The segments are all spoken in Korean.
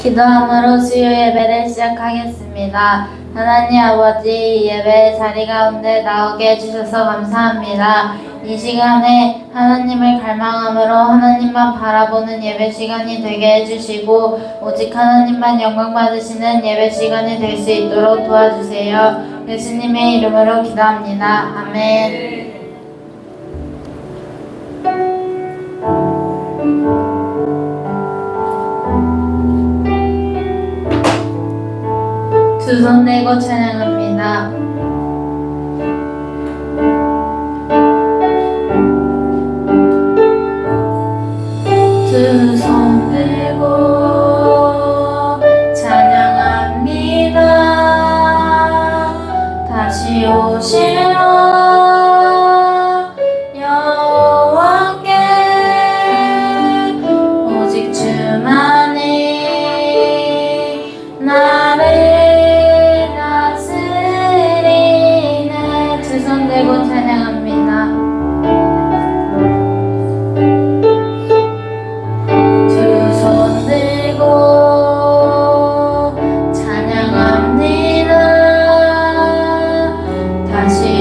기도함으로 수요 예배를 시작하겠습니다. 하나님 아버지, 이 예배 자리 가운데 나오게 해주셔서 감사합니다. 이 시간에 하나님을 갈망함으로 하나님만 바라보는 예배 시간이 되게 해주시고 오직 하나님만 영광 받으시는 예배 시간이 될 수 있도록 도와주세요. 예수님의 이름으로 기도합니다. 아멘. 두 손 내고 찬양합니다. 두 손 들고 찬양합니다. 다시 오시라 여호와께 오직 주만이 나를 다스리네. 두 손 들고 찬양합니다. 찬양합니다. 다시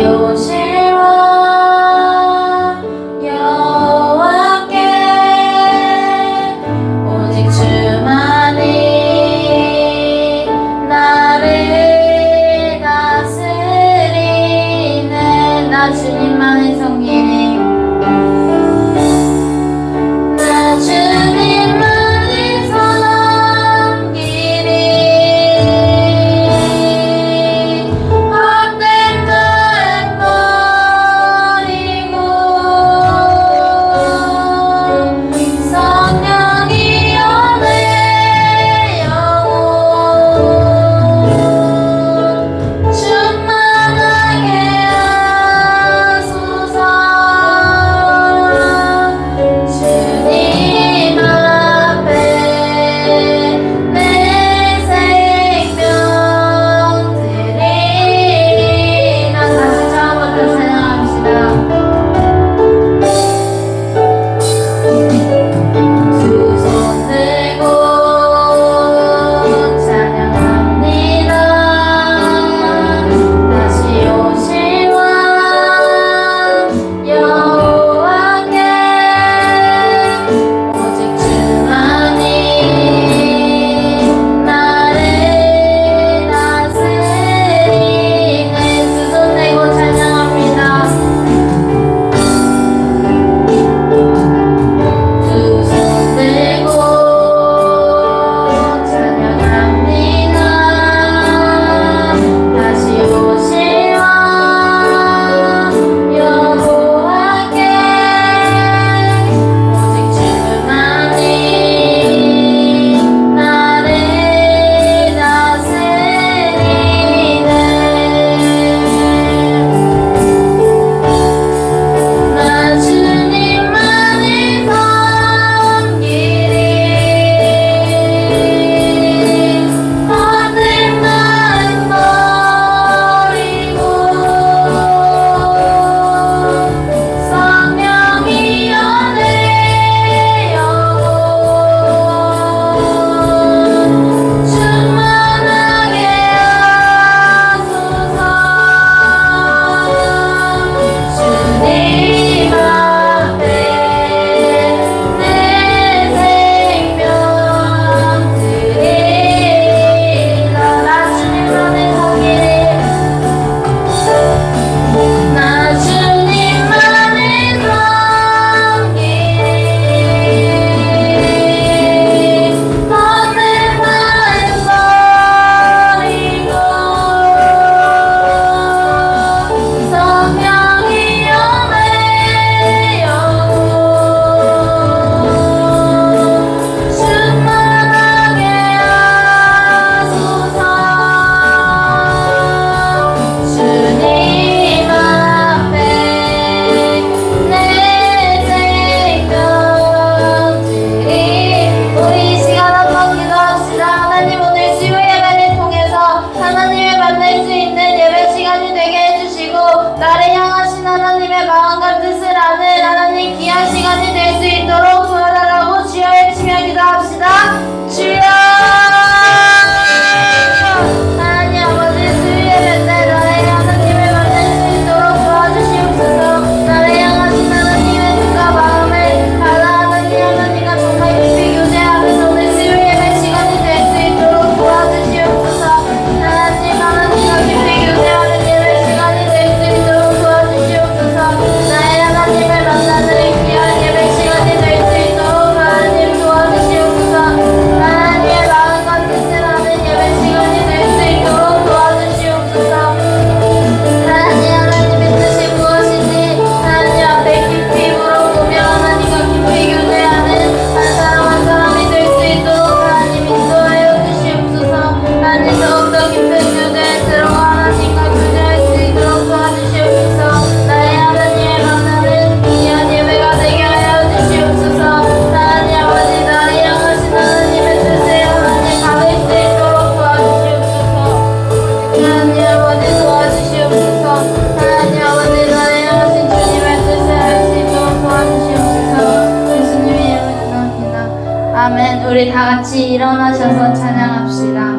같이 일어나셔서 찬양합시다.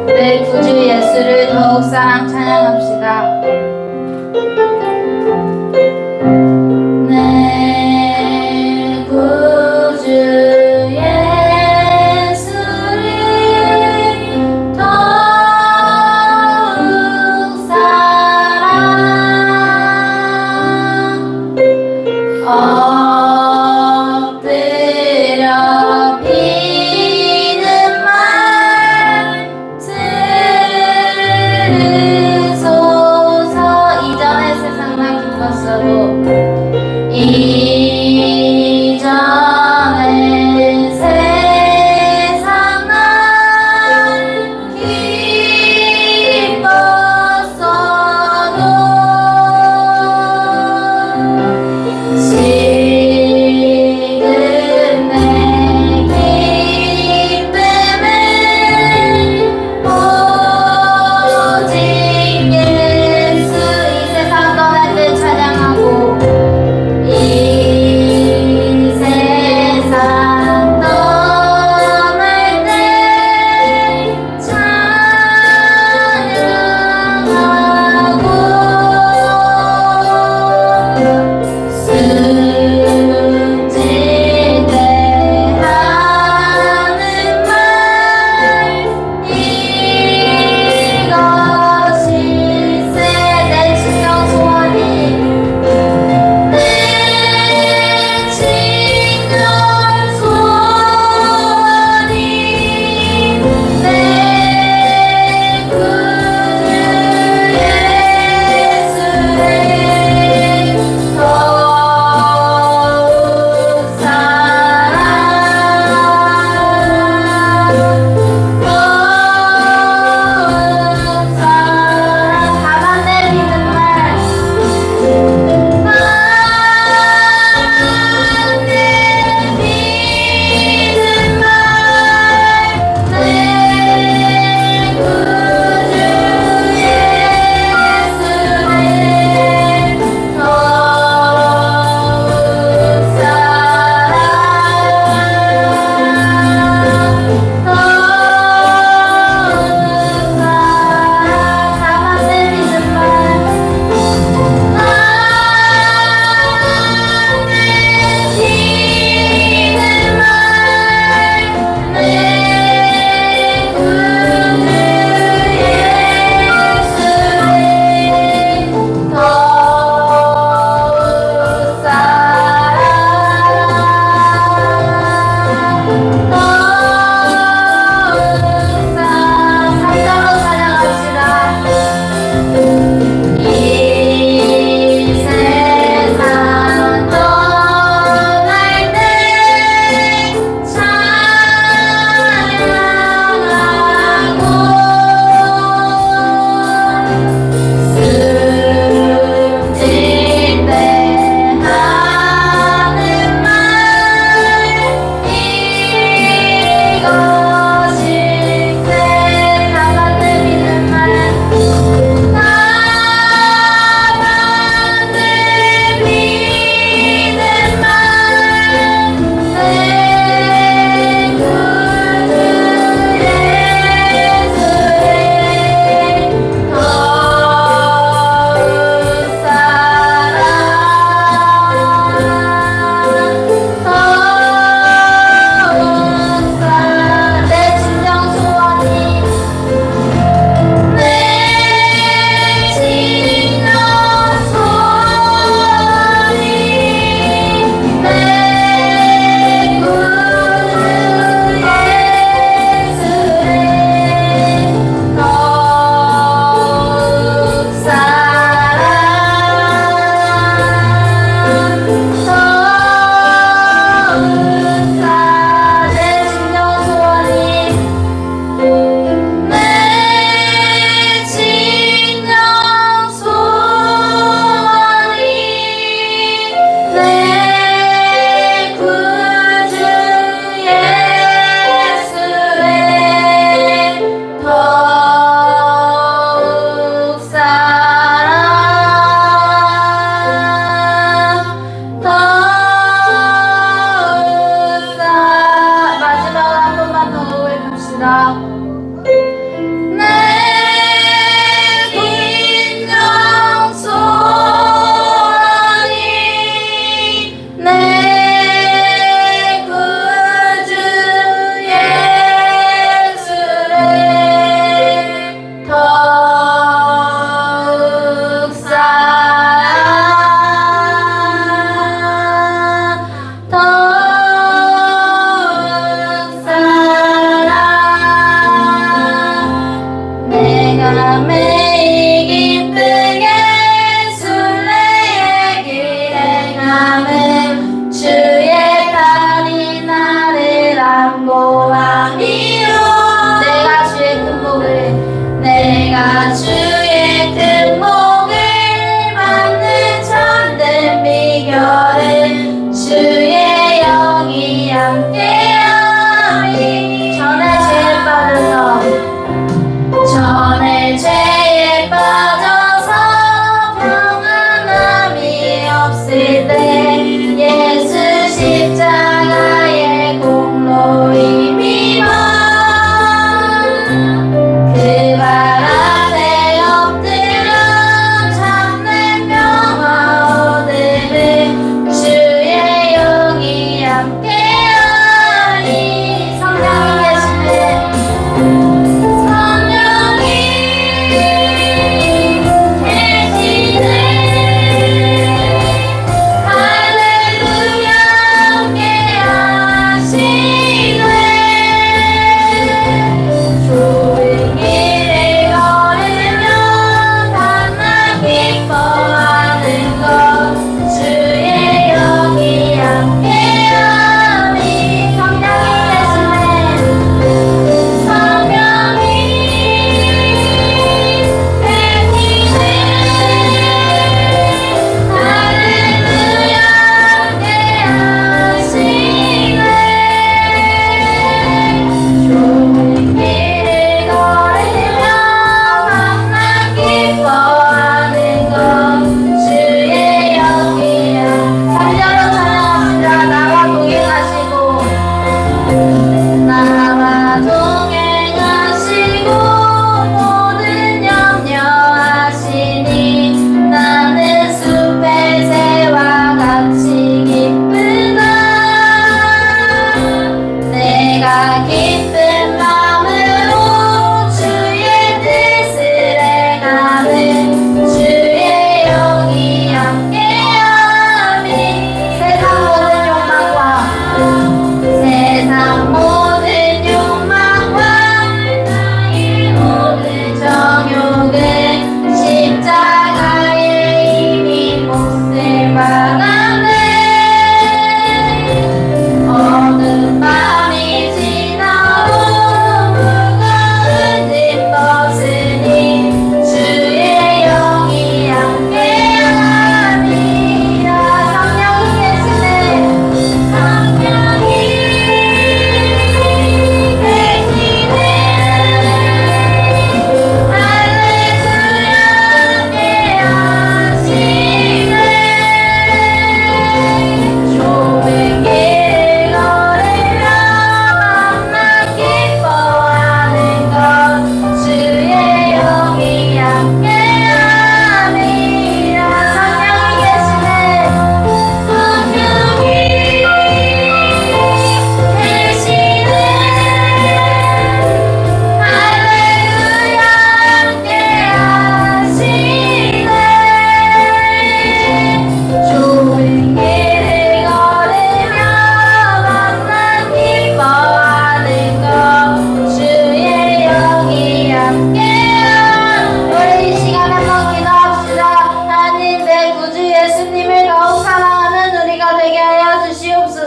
내 구주 예수를 더욱 사랑 찬양합시다. 내 구주 예수를 더욱 사랑 엎드려 비는 말 들으소서. 이전의 세상 난 기뻤어도 이전의 세상 난 기뻤어도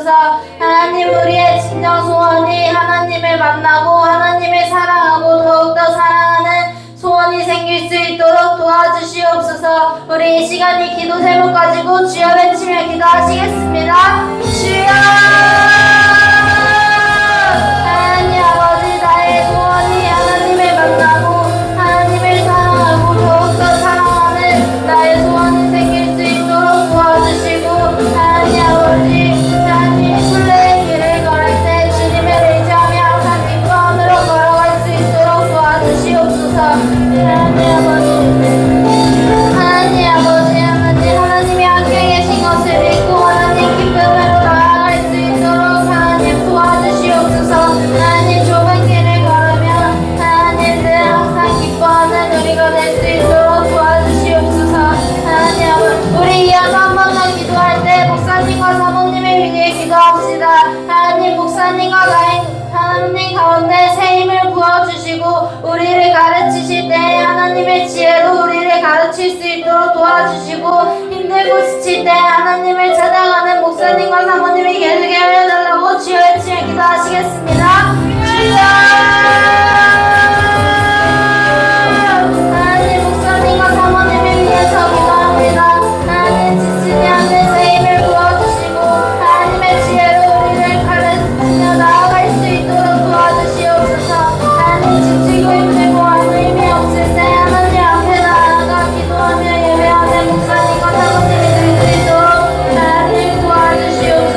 주시옵소서. 하나님, 우리의 진정 소원이 하나님을 만나고 하나님을 사랑하고 더욱더 사랑하는 소원이 생길 수 있도록 도와주시옵소서. 우리 이 시간 이 기도 제목 가지고 주여 외치며 기도하시겠습니다. 주여! 하나님 아버지, 나의 소원이 하나님을 만나고 하나님을 사랑하고 더욱더 사랑하는 나의 소원이 생길 수 있도록 도와주시고, 하나님 아버지, 하나님 순례의 길을 걸을 때 주님을 의지하며 항상 기쁨으로 걸어갈 수 있도록 도와주시옵소서. 하나님이 함께 계신 것을 믿고 하나님 기쁨으로 나아갈 수 있도록 하나님 도와주시옵소서. 하나님 좁은 길을 걸으며 하나님 늘 항상 기뻐하는 우리가 될 수 있도록 도와주시옵소서. 하나님 아버지, 우리 이어서 한 번 더 기도할 때 목사님과 사모님을 위해 기도합시다. 하나님, 목사님과 하나님 가운데 새 힘을 부어주시고 우리를 가르치실 때 하나님의 지혜로 우리를 가르칠 수 있도록 도와주시고, 힘들고 지칠 때 하나님을 찾아가는 목사님과 사모님이 계속 하여달라고 주여 외치며 기도하시겠습니다. 주여! 하나님, 목사님과 사모님을 위해서 기도합니다. 하나님, 지치지 않는 새 힘을 부어주시고 하나님의 지혜로 우리를 가르치며 나아갈 수 있도록 도와주시옵소서. 하나님, 지치고 힘들고 아무 힘이 없을 때 하나님 앞에 나아가 기도하며 예배하는 목사님과 사모님이 될 수 있도록 하나님 도와주시옵소서.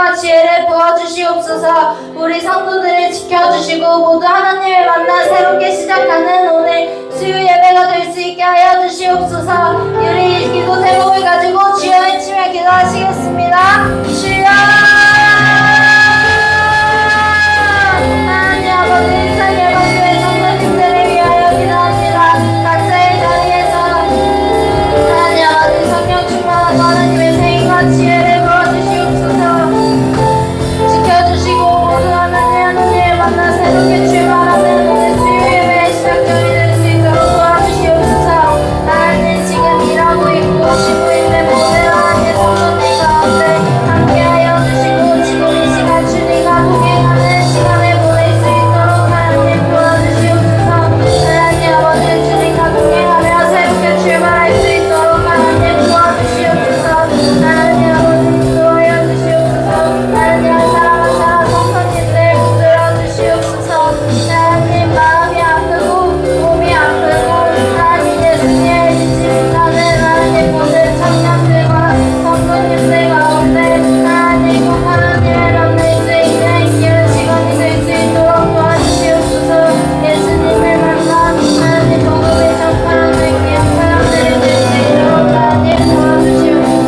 힘과 지혜를 부어주시옵소서. 우리 성도들을 지켜주시고 모두 하나님을 만나 새롭게 시작하는 오늘 수요 예배가 될 수 있게 하여 주시옵소서. 우리 기도 제목을 가지고 주여 외치며 기도하시겠습니다. 주여 하나님 아버지 인생 예방교회 성도님들을 위하여 기도합니다. 각자의 자리에서 하나님 아버지 성령 충만하고 하나님의 생인과 지혜를 부어주시옵소서. 지켜주시고 모두 하나님을 만나 새롭게 출발하는 오늘 수요 예배의 시작점이 될 수 있도록 도와주시옵소서. 하나님 지금 일하고 있고 쉬고 있는 모든 하나님의 성도들 가운데 함께하여 주시고 지금 이 시간 주님과 동행하는 시간을 보낼 수 있도록 하나님 도와주시옵소서. 하나님 아버지 주님과 동행하며 새롭게 출발할 수 있도록 하나님 도와주시옵소서. 하나님 아버지 도와여 주시옵소서. 하나님을 사랑하사 성도님들 붙들어 주시옵소서. 하나님 마음이 아프고 몸이 아프고 하나님 예수님의 믿지 못하는 하나님 모든 청년들과 성도님들 가운데 하나님 꼭 하나님을 만날 수 있는 귀한 시간이 될 수 있도록 도와주시옵소서. 예수님을 만나 하나님 복음을 전파하는 귀한 사람들이 될 수 있도록 하나님 도와주시옵소서.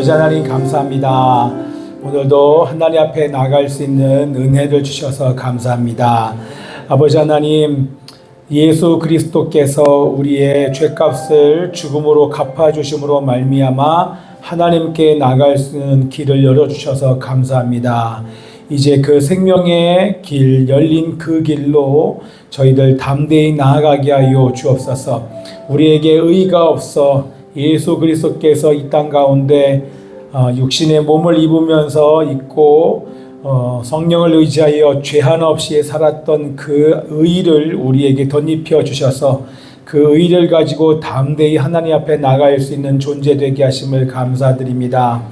하나님 감사합니다. 오늘도 하나님 앞에 나갈 수 있는 은혜를 주셔서 감사합니다. 아버지 하나님, 예수 그리스도께서 우리의 죄값을 죽음으로 갚아주심으로 말미암아 하나님께 나갈 수 있는 길을 열어주셔서 감사합니다. 이제 그 생명의 길, 열린 그 길로 저희들 담대히 나아가게 하여 주옵소서. 우리에게 의가 없어 예수 그리스도께서 이 땅 가운데 육신의 몸을 입으면서 있고 성령을 의지하여 죄 하나 없이 살았던 그 의를 우리에게 덧입혀 주셔서 그 의를 가지고 담대히 하나님 앞에 나갈 수 있는 존재 되게 하심을 감사드립니다.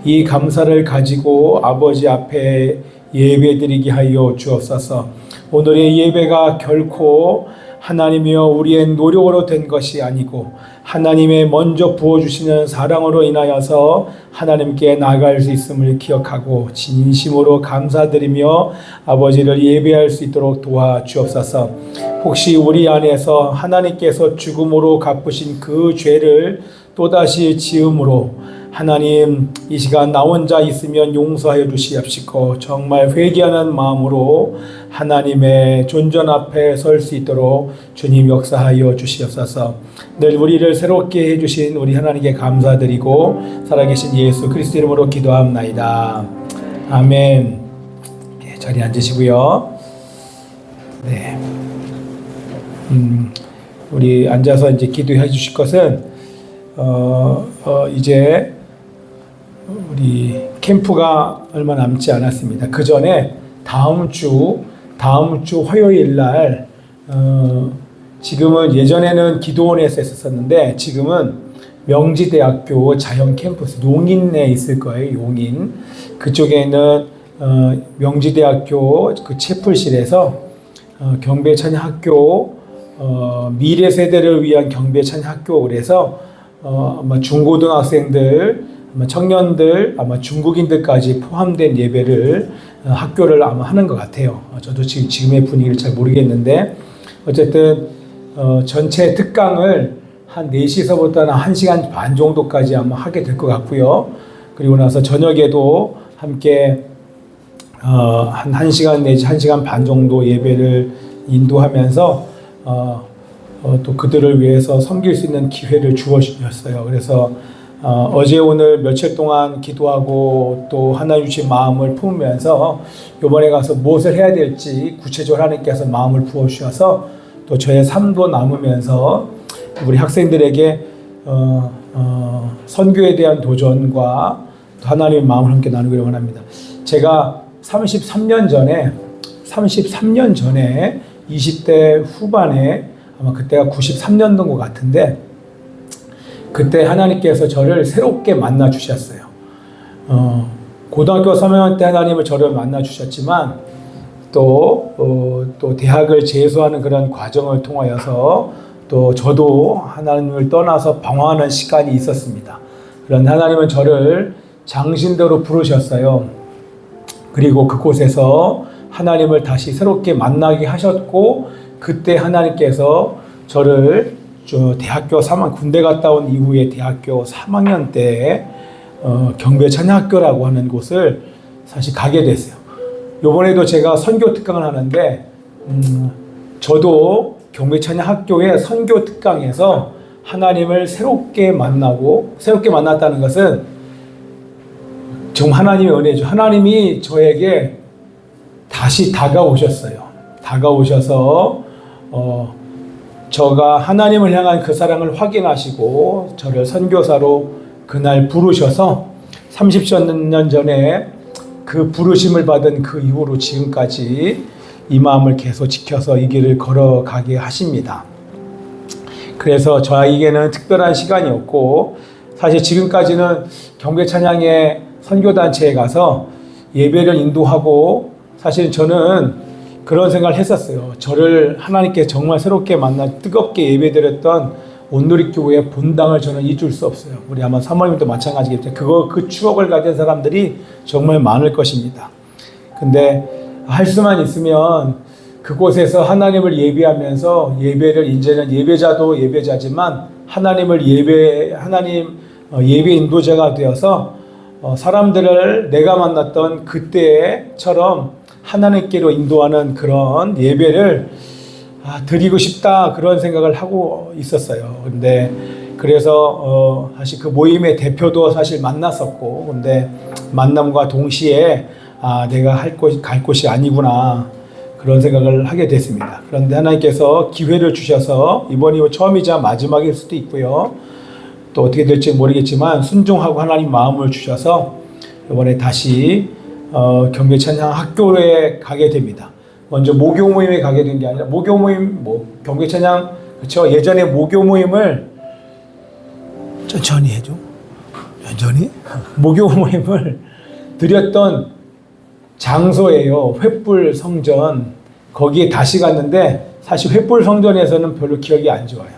이 감사를 가지고 아버지 앞에 예배드리게 하여 주옵소서. 오늘의 예배가 결코 하나님이여 우리의 노력으로 된 것이 아니고 하나님의 먼저 부어주시는 사랑으로 인하여서 하나님께 나아갈 수 있음을 기억하고 진심으로 감사드리며 아버지를 예배할 수 있도록 도와주옵소서. 혹시 우리 안에서 하나님께서 죽음으로 갚으신 그 죄를 또다시 지음으로 하나님 이 시간 나 혼자 있으면 용서하여 주시옵시고 정말 회개하는 마음으로 하나님의 존전 앞에 설 수 있도록 주님 역사하여 주시옵소서. 늘 우리를 새롭게 해주신 우리 하나님께 감사드리고 살아계신 예수 그리스도 이름으로 기도합나이다. 아멘. 네, 자리에 앉으시고요. 네. 우리 앉아서 이제 기도해 주실 것은 이제 우리 캠프가 얼마 남지 않았습니다. 그 전에 다음 주 화요일 날 지금은 예전에는 기도원에서 했었는데 지금은 명지대학교 자연 캠퍼스 용인에 있을 거예요. 용인 그쪽에는 명지대학교 그 채플실에서 경배 찬양학교 미래 세대를 위한 경배 찬양학교 그래서 아마 중고등학생들 아마 청년들, 아마 중국인들까지 포함된 예배를 학교를 아마 하는 것 같아요. 저도 지금의 분위기를 잘 모르겠는데 어쨌든 전체 특강을 한 4시서부터 1시간 반 정도까지 아마 하게 될 것 같고요. 그리고 나서 저녁에도 함께 한 1시간 내지 1시간 반 정도 예배를 인도하면서 또 그들을 위해서 섬길 수 있는 기회를 주어주셨어요. 그래서 어제 오늘 며칠 동안 기도하고 또 하나님 주신 마음을 품으면서 이번에 가서 무엇을 해야 될지 구체적으로 하나님께서 마음을 부어주셔서 또 저의 삶도 나누면서 우리 학생들에게 선교에 대한 도전과 또 하나님의 마음을 함께 나누기를 원합니다. 제가 33년 전에 20대 후반에 아마 그때가 93년도인 것 같은데 그때 하나님께서 저를 새롭게 만나 주셨어요. 고등학교 3학년 때 하나님을 저를 만나 주셨지만 또 대학을 재수하는 그런 과정을 통하여서 또 저도 하나님을 떠나서 방황하는 시간이 있었습니다. 그런데 하나님은 저를 장신대로 부르셨어요. 그리고 그곳에서 하나님을 다시 새롭게 만나게 하셨고 그때 하나님께서 저를 대학교 3학년 군대 갔다 온 이후에 대학교 3학년 때 경배 찬양학교라고 하는 곳을 사실 가게 됐어요. 이번에도 제가 선교 특강을 하는데 저도 경배 찬양학교의 선교 특강에서 하나님을 새롭게 만났다는 것은 정말 하나님의 은혜죠. 하나님이 저에게 다시 다가오셨어요. 다가오셔서 저가 하나님을 향한 그 사랑을 확인하시고 저를 선교사로 그날 부르셔서 30년 전에 그 부르심을 받은 그 이후로 지금까지 이 마음을 계속 지켜서 이 길을 걸어가게 하십니다. 그래서 저에게는 특별한 시간이었고 사실 지금까지는 경배 찬양의 선교단체에 가서 예배를 인도하고 사실 저는 그런 생각을 했었어요. 저를 하나님께 정말 새롭게 만나 뜨겁게 예배드렸던 온누리교회의 본당을 저는 잊을 수 없어요. 우리 아마 사모님도 마찬가지겠죠. 그 추억을 가진 사람들이 정말 많을 것입니다. 근데 할 수만 있으면 그곳에서 하나님을 예배하면서 예배를 이제는 예배자도 예배자지만 하나님 예배 인도자가 되어서 사람들을 내가 만났던 그때처럼 하나님께로 인도하는 그런 예배를 드리고 싶다 그런 생각을 하고 있었어요. 근데 그래서 사실 그 모임의 대표도 사실 만났었고, 근데 만남과 동시에 내가 갈 곳이 아니구나 그런 생각을 하게 됐습니다. 그런데 하나님께서 기회를 주셔서 이번이 처음이자 마지막일 수도 있고요. 또 어떻게 될지 모르겠지만 순종하고 하나님 마음을 주셔서 이번에 다시 경배 찬양 학교에 가게 됩니다. 먼저 모교 모임에 가게 된 게 아니라 모교 모임, 경배 찬양, 그렇죠? 예전에 모교 모임을 천천히 해줘. 천천히? 모교 모임을 드렸던 장소예요. 횃불 성전. 거기에 다시 갔는데 사실 횃불 성전에서는 별로 기억이 안 좋아요.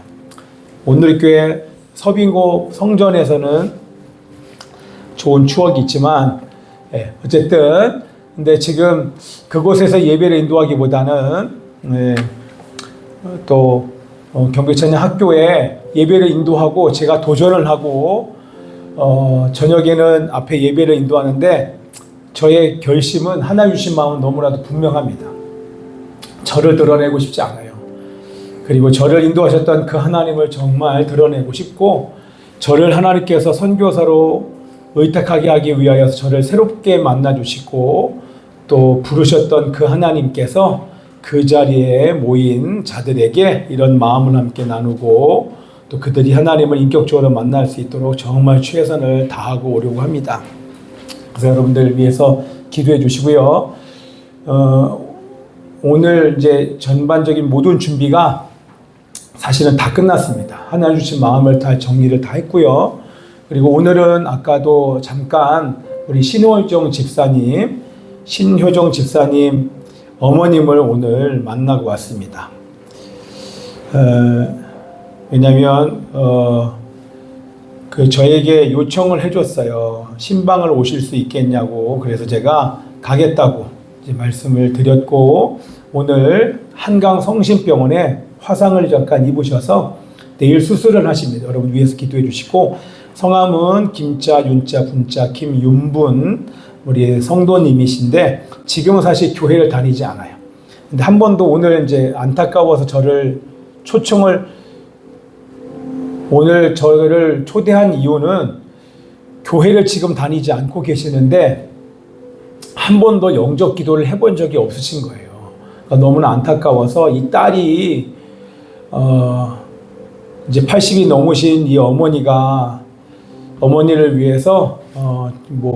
오늘교회 서빙고 성전에서는 좋은 추억이 있지만, 어쨌든 근데 지금 그곳에서 예배를 인도하기보다는 또 경배찬양 학교에 예배를 인도하고 제가 도전을 하고 저녁에는 앞에 예배를 인도하는데 저의 결심은 하나 주신 마음은 너무나도 분명합니다. 저를 드러내고 싶지 않아요. 그리고 저를 인도하셨던 그 하나님을 정말 드러내고 싶고, 저를 하나님께서 선교사로 의탁하게 하기 위하여 저를 새롭게 만나주시고 또 부르셨던 그 하나님께서 그 자리에 모인 자들에게 이런 마음을 함께 나누고 또 그들이 하나님을 인격적으로 만날 수 있도록 정말 최선을 다하고 오려고 합니다. 그래서 여러분들 위해서 기도해 주시고요. 오늘 이제 전반적인 모든 준비가 사실은 다 끝났습니다. 하나님 주신 마음을 다 정리를 다 했고요. 그리고 오늘은 아까도 잠깐 우리 신효정 집사님 어머님을 오늘 만나고 왔습니다. 왜냐하면 저에게 요청을 해줬어요. 신방을 오실 수 있겠냐고. 그래서 제가 가겠다고 이제 말씀을 드렸고, 오늘 한강 성심병원에 화상을 잠깐 입으셔서 내일 수술을 하십니다. 여러분 위해서 기도해 주시고, 성함은 김자, 윤자, 분자, 김윤분 우리 성도님이신데 지금은 사실 교회를 다니지 않아요. 근데 한 번도 오늘 이제 안타까워서 오늘 저를 초대한 이유는 교회를 지금 다니지 않고 계시는데 한 번도 영접 기도를 해본 적이 없으신 거예요. 그러니까 너무나 안타까워서 이 딸이 이제 80이 넘으신 이 어머니를 위해서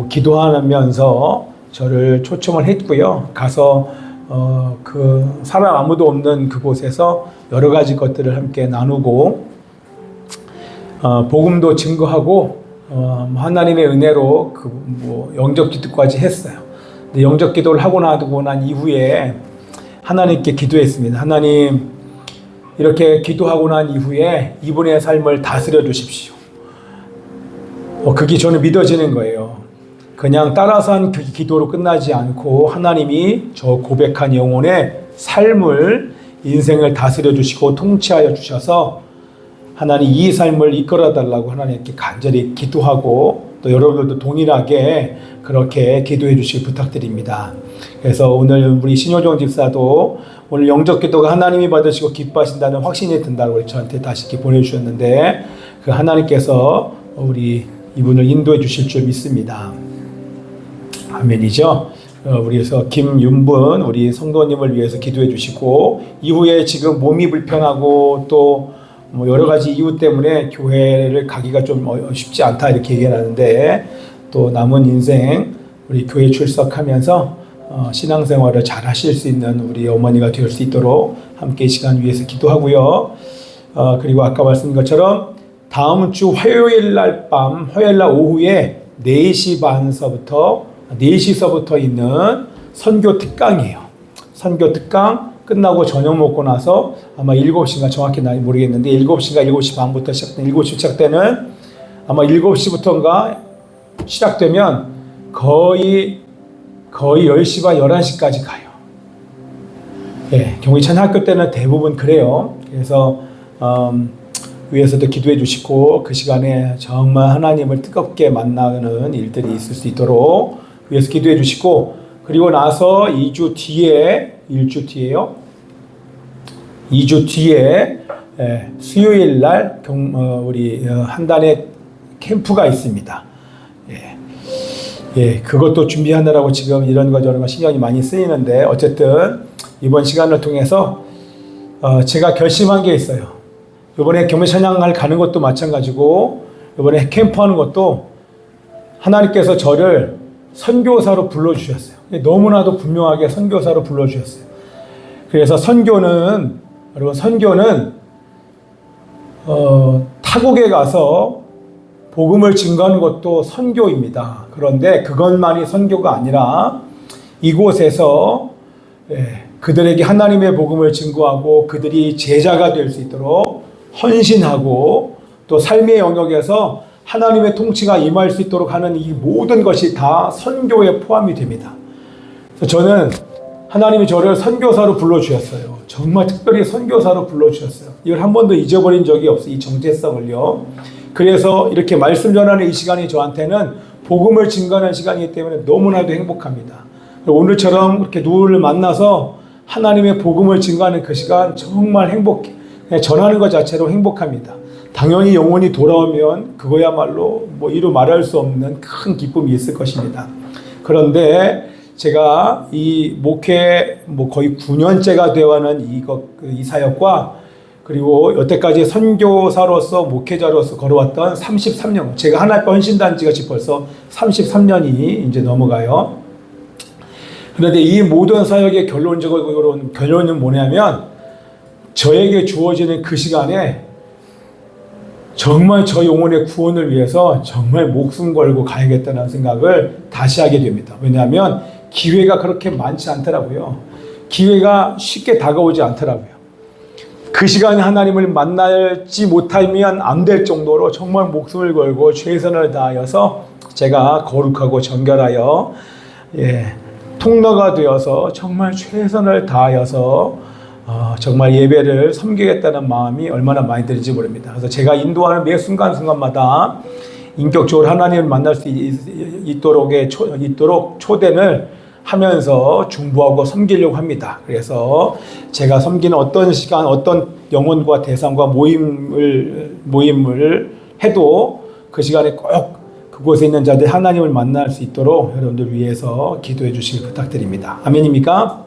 기도하면서 저를 초청을 했고요. 가서 그 사람 아무도 없는 그곳에서 여러 가지 것들을 함께 나누고 복음도 증거하고 하나님의 은혜로 영접 기도까지 했어요. 근데 영접 기도를 하고 난 이후에 하나님께 기도했습니다. 하나님, 이렇게 기도하고 난 이후에 이분의 삶을 다스려 주십시오. 그게 저는 믿어지는 거예요. 그냥 따라서 한 그 기도로 끝나지 않고 하나님이 저 고백한 영혼의 삶을, 인생을 다스려 주시고 통치하여 주셔서 하나님 이 삶을 이끌어 달라고 하나님께 간절히 기도하고 또 여러분들도 동일하게 그렇게 기도해 주시기 부탁드립니다. 그래서 오늘 우리 신효정 집사도 오늘 영접 기도가 하나님이 받으시고 기뻐하신다는 확신이 든다고 저한테 다시 이렇게 보내주셨는데, 그 하나님께서 우리 이분을 인도해 주실 줄 믿습니다. 아멘이죠. 우리에서 김윤분 우리 성도님을 위해서 기도해 주시고, 이후에 지금 몸이 불편하고 또 여러 가지 이유 때문에 교회를 가기가 좀 쉽지 않다 이렇게 얘기하는데, 또 남은 인생 우리 교회 출석하면서 신앙생활을 잘 하실 수 있는 우리 어머니가 될 수 있도록 함께 이 시간 위해서 기도하고요. 그리고 아까 말씀드린 것처럼 다음 주 화요일 날 오후에 4시서부터 있는 선교 특강이에요. 선교 특강 끝나고 저녁 먹고 나서 아마 7시인가 정확히 날 모르겠는데 7시인가 7시 반부터 시작된 7시 시작되는 아마 7시부터인가 시작되면 거의 10시 반 11시까지 가요. 예, 경기찬 학교 때는 대부분 그래요. 그래서 위에서도 기도해 주시고 그 시간에 정말 하나님을 뜨겁게 만나는 일들이 있을 수 있도록 위에서 기도해 주시고, 그리고 나서 1주 뒤에요. 2주 뒤에 수요일 날 우리 한단의 캠프가 있습니다. 그것도 준비하느라고 지금 이런 거 저런 거 신경이 많이 쓰이는데 어쨌든 이번 시간을 통해서 제가 결심한 게 있어요. 이번에 경배 찬양을 가는 것도 마찬가지고 이번에 캠프하는 것도 하나님께서 저를 선교사로 불러주셨어요. 너무나도 분명하게 선교사로 불러주셨어요. 그래서 여러분 선교는 타국에 가서 복음을 증거하는 것도 선교입니다. 그런데 그것만이 선교가 아니라 이곳에서 그들에게 하나님의 복음을 증거하고 그들이 제자가 될 수 있도록 헌신하고 또 삶의 영역에서 하나님의 통치가 임할 수 있도록 하는 이 모든 것이 다 선교에 포함이 됩니다. 그래서 저는 하나님이 저를 선교사로 불러주셨어요. 정말 특별히 선교사로 불러주셨어요. 이걸 한 번도 잊어버린 적이 없어요. 이 정체성을요. 그래서 이렇게 말씀 전하는 이 시간이 저한테는 복음을 증거하는 시간이기 때문에 너무나도 행복합니다. 오늘처럼 이렇게 누구를 만나서 하나님의 복음을 증거하는 그 시간 정말 행복해. 그냥 전하는 것 자체로 행복합니다. 당연히 영혼이 돌아오면 그거야말로 이루 말할 수 없는 큰 기쁨이 있을 것입니다. 그런데 제가 이 목회 거의 9년째가 되어가는 이 사역과 그리고 여태까지 선교사로서 목회자로서 걸어왔던 33년, 제가 하나님 헌신단지가 지금 벌써 33년이 이제 넘어가요. 그런데 이 모든 사역의 결론은 뭐냐면 저에게 주어지는 그 시간에 정말 저 영혼의 구원을 위해서 정말 목숨 걸고 가야겠다는 생각을 다시 하게 됩니다. 왜냐하면 기회가 그렇게 많지 않더라고요. 기회가 쉽게 다가오지 않더라고요. 그 시간에 하나님을 만나지 못하면 안 될 정도로 정말 목숨을 걸고 최선을 다하여서 제가 거룩하고 정결하여 통로가 되어서 정말 최선을 다하여서 정말 예배를 섬기겠다는 마음이 얼마나 많이 들는지 모릅니다. 그래서 제가 인도하는 매 순간순간마다 인격적으로 하나님을 만날 수 있도록 초대를 하면서 중보하고 섬기려고 합니다. 그래서 제가 섬기는 어떤 시간, 어떤 영혼과 대상과 모임을 해도 그 시간에 꼭 그곳에 있는 자들 하나님을 만날 수 있도록 여러분들 위해서 기도해 주시길 부탁드립니다. 아멘입니까?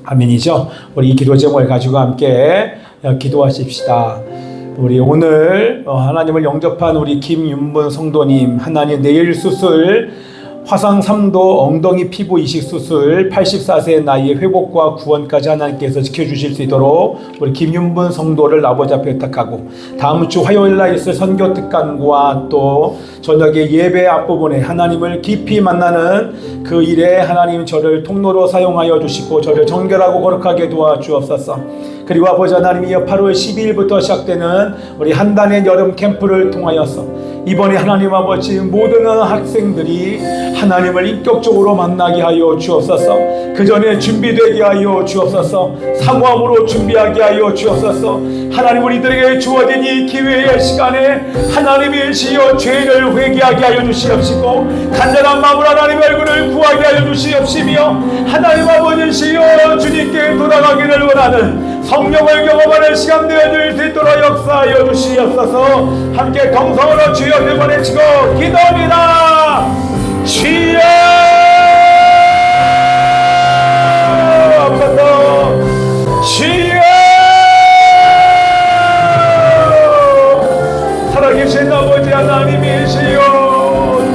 아멘이죠. 우리 이 기도 제목을 가지고 함께 기도하십시다. 우리 오늘 하나님을 영접한 우리 김윤분 성도님, 하나님 내일 수술 화상 3도 엉덩이 피부 이식 수술 84세의 나이에 회복과 구원까지 하나님께서 지켜주실 수 있도록 우리 김윤분 성도를 아버지 앞에 부탁하고 다음 주 화요일 날 있을 선교 특강과 또 저녁에 예배 앞부분에 하나님을 깊이 만나는 그 일에 하나님 저를 통로로 사용하여 주시고 저를 정결하고 거룩하게 도와주옵소서. 그리고 아버지 하나님이 8월 12일부터 시작되는 우리 한단의 여름 캠프를 통하여서 이번에 하나님 아버지 모든 학생들이 하나님을 인격적으로 만나게 하여 주옵소서. 그 전에 준비되게 하여 주옵소서. 사모함으로 준비하게 하여 주옵소서. 하나님 우리들에게 주어진 이 기회의 시간에 하나님이 시여 죄를 회개하게 하여 주시옵시고 간절한 마음으로 하나님의 얼굴을 구하게 하여 주시옵시며 하나님 아버지 시여 주님께 돌아가기를 원하는 성령을 경험하는 시간 되어줄 수 있도록 역사하여 주시옵소서. 함께 동성으로 주여 네 번 외치고 기도합니다. 주여 주여 살아계신 아버지 하나님이시여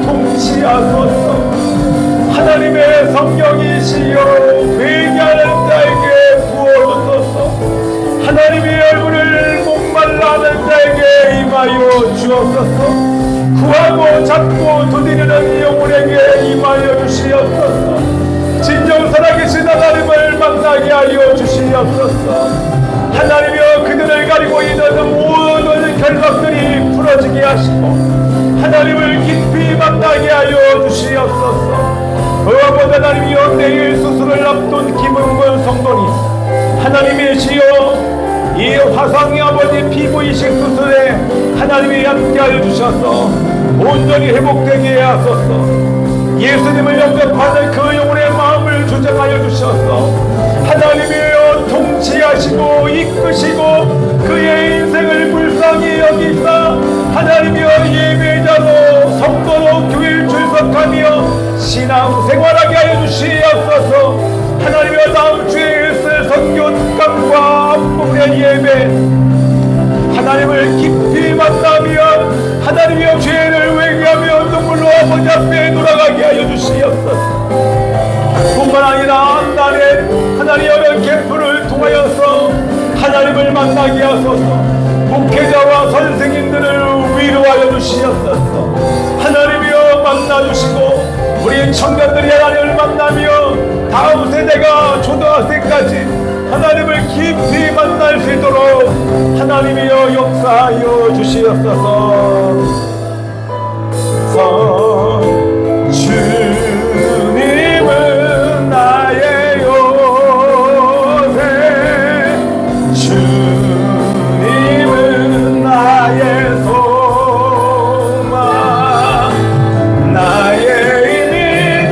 통치하소서. 하나님의 성령이시여 회개하는 자에게 부어주소서. 하나님의 얼굴을 목말라하는 자에게 임하여 주옵소서. 구하고 잡고 두드리는 영혼에게 임하여 주시옵소서. 진정 살아계신 하나님을 만나게 하여 주시옵소서. 하나님이여 그들을 가리고 있는 모든 결박들이 풀어지게 하시고 하나님을 깊이 만나게 하여 주시옵소서. 아버지 하나님이여 내일 수술을 앞둔 김은권 성도님 하나님이시여 이 화상의 아버지 피부 이식 수술에 하나님이 함께하여 주셔서 온전히 회복되게 하소서. 예수님을 영접하는 그 영혼의 마음을 주장하여 주셔서 하나님이여 통치하시고 이끄시고 그의 인생을 불쌍히 여기사 하나님이여 예배자로 성도로 교회를 출석하며 신앙생활하게 하여 주시옵소서. 하나님이여 다음 주에 있을 선교 특강과 안복된 예배 하나님을 깊이 만나며 하나님이여 죄를 회개하며 눈물로 아버지 앞에 돌아가게 하여 주시옵소서. 뿐만 아니라 나는 하나님 여러 캠프를 통하여서 하나님을 만나게 하소서. 목회자와 선생님들을 위로하여 주시옵소서. 하나님이여 만나주시고 우리 청년들이 하나님을 만나며 다음 세대가 초등학생까지 하나님을 깊이 만날 수 있도록 하나님이여 역사하여 주시옵소서. 주님은 나의 요새, 주님은 나의 소망, 나의 힘이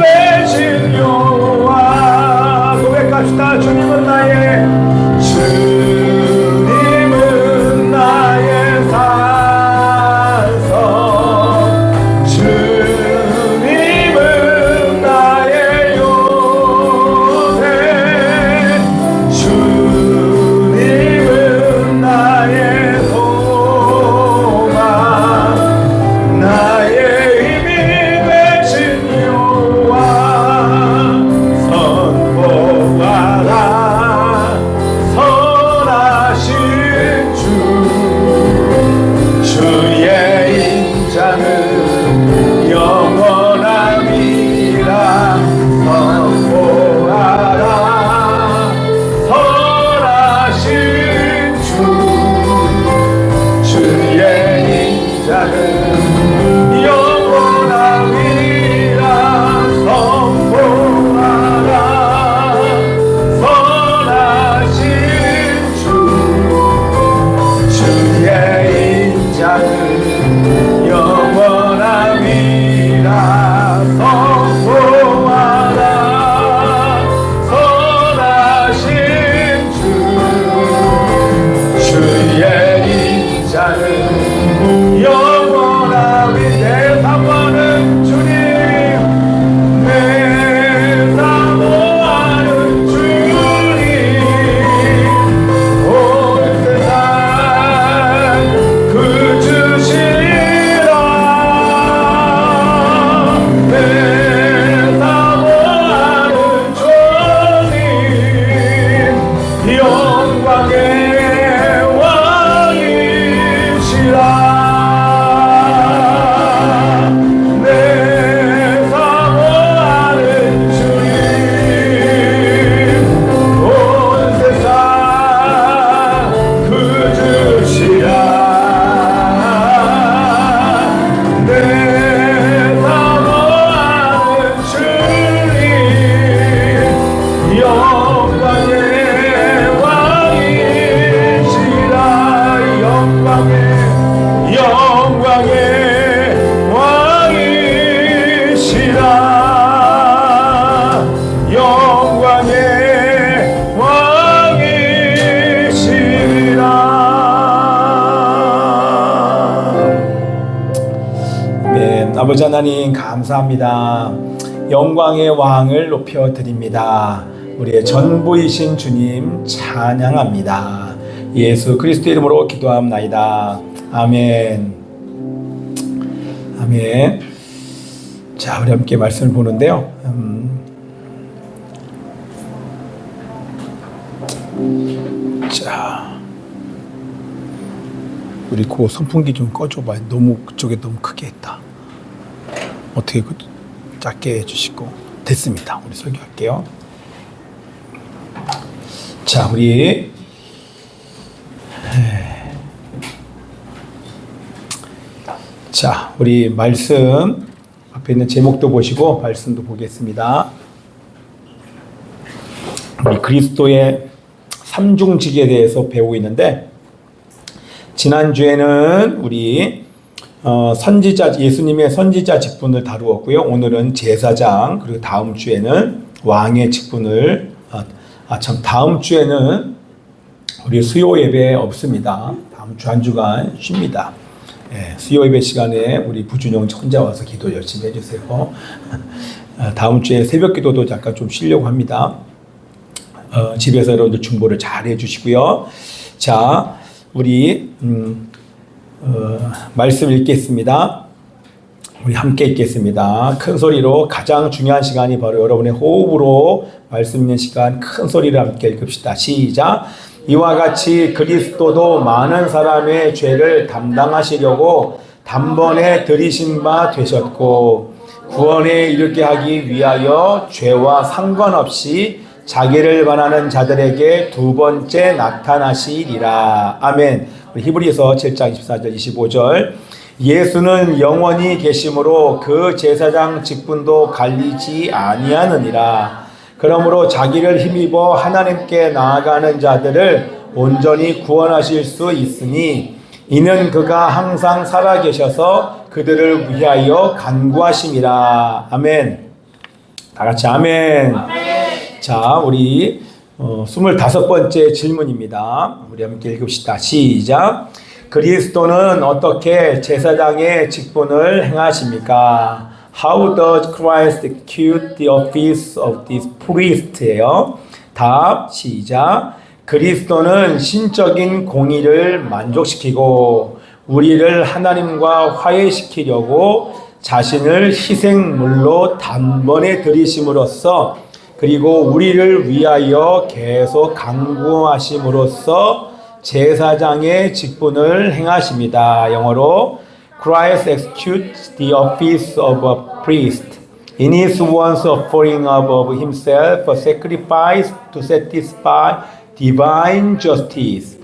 되신 여호와. 고백합시다. 주님은 나의 산성, 주님은 나의 요새, 주님은 나의 소망, 나의 힘이 되신 여호와. 선포하라 선하신 주, 주의 인자는 영원함이라. 선포하라 선하신 주, 주의 인자는 영원함이라. 선포하라 선하신 주, 주의 인자는 영원함이라. 선포하라 선하신 주, 주의 인자는 영원함이. 내 사모하는 주님, 내 사모하는 주님, 온 세상 그 주시라. 내 사모하는 주님, 영광의 왕이시라. 내 사모하는 주님, 온 세상 그 주시라. 내 사모하는 주님, 영광의 왕이시라. 영광의 왕이시라. 영광의 왕이시라. 네, 아버지 하나님 감사합니다. 영광의 왕을 높여드립니다. 우리의 전부이신 주님 찬양합니다. 예수 그리스도 이름으로 기도합나이다. 아멘. 아멘. 자, 우리 함께 말씀을 보는데요. 자, 우리 그 선풍기 좀 꺼줘봐요. 너무 그쪽에 너무 크게 했다. 어떻게 작게 해주시고. 됐습니다. 우리 설교할게요. 자, 우리 우리 말씀 앞에 있는 제목도 보시고 말씀도 보겠습니다. 우리 그리스도의 삼중직에 대해서 배우고 있는데, 지난주에는 우리 선지자, 예수님의 선지자 직분을 다루었고요. 오늘은 제사장, 그리고 다음 주에는 왕의 직분을 참 다음 주에는 우리 수요 예배 없습니다. 다음 주 한 주간 쉽니다. 수요 예배 시간에 우리 부준영 혼자 와서 기도 열심히 해주세요. 다음 주에 새벽 기도도 잠깐 좀 쉬려고 합니다. 집에서 여러분들 중보를 잘 해주시고요. 자, 우리 말씀 읽겠습니다. 우리 함께 읽겠습니다. 큰 소리로 가장 중요한 시간이 바로 여러분의 호흡으로 말씀 있는 시간 큰 소리를 함께 읽읍시다. 시작. 이와 같이 그리스도도 많은 사람의 죄를 담당하시려고 단번에 들이신 바 되셨고 구원에 이르게 하기 위하여 죄와 상관없이 자기를 반하는 자들에게 두 번째 나타나시리라. 아멘. 히브리서 7장 24절 25절. 예수는 영원히 계심으로 그 제사장 직분도 갈리지 아니하느니라. 그러므로 자기를 힘입어 하나님께 나아가는 자들을 온전히 구원하실 수 있으니 이는 그가 항상 살아계셔서 그들을 위하여 간구하심이라. 아멘. 다 같이 아멘. 자, 우리 25번째 질문입니다. 우리 함께 읽읍시다. 시작. 그리스도는 어떻게 제사장의 직분을 행하십니까? How does Christ execute the office of this priest예요. 답 시작. 그리스도는 신적인 공의를 만족시키고 우리를 하나님과 화해시키려고 자신을 희생물로 단번에 들이심으로써 그리고 우리를 위하여 계속 간구하심으로써 제사장의 직분을 행하십니다. 영어로 Christ executes the office of a priest in his once offering of himself a sacrifice to satisfy divine justice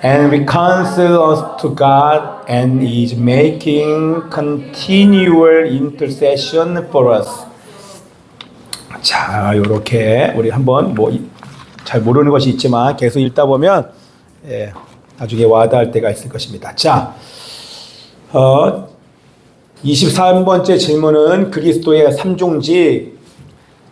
and reconcile us to God and is making continual intercession for us. 자, 요렇게 우리 한번 잘 모르는 것이 있지만 계속 읽다 보면 나중에 와닿을 때가 있을 것입니다. 자, 23번째 질문은 그리스도의 삼중직.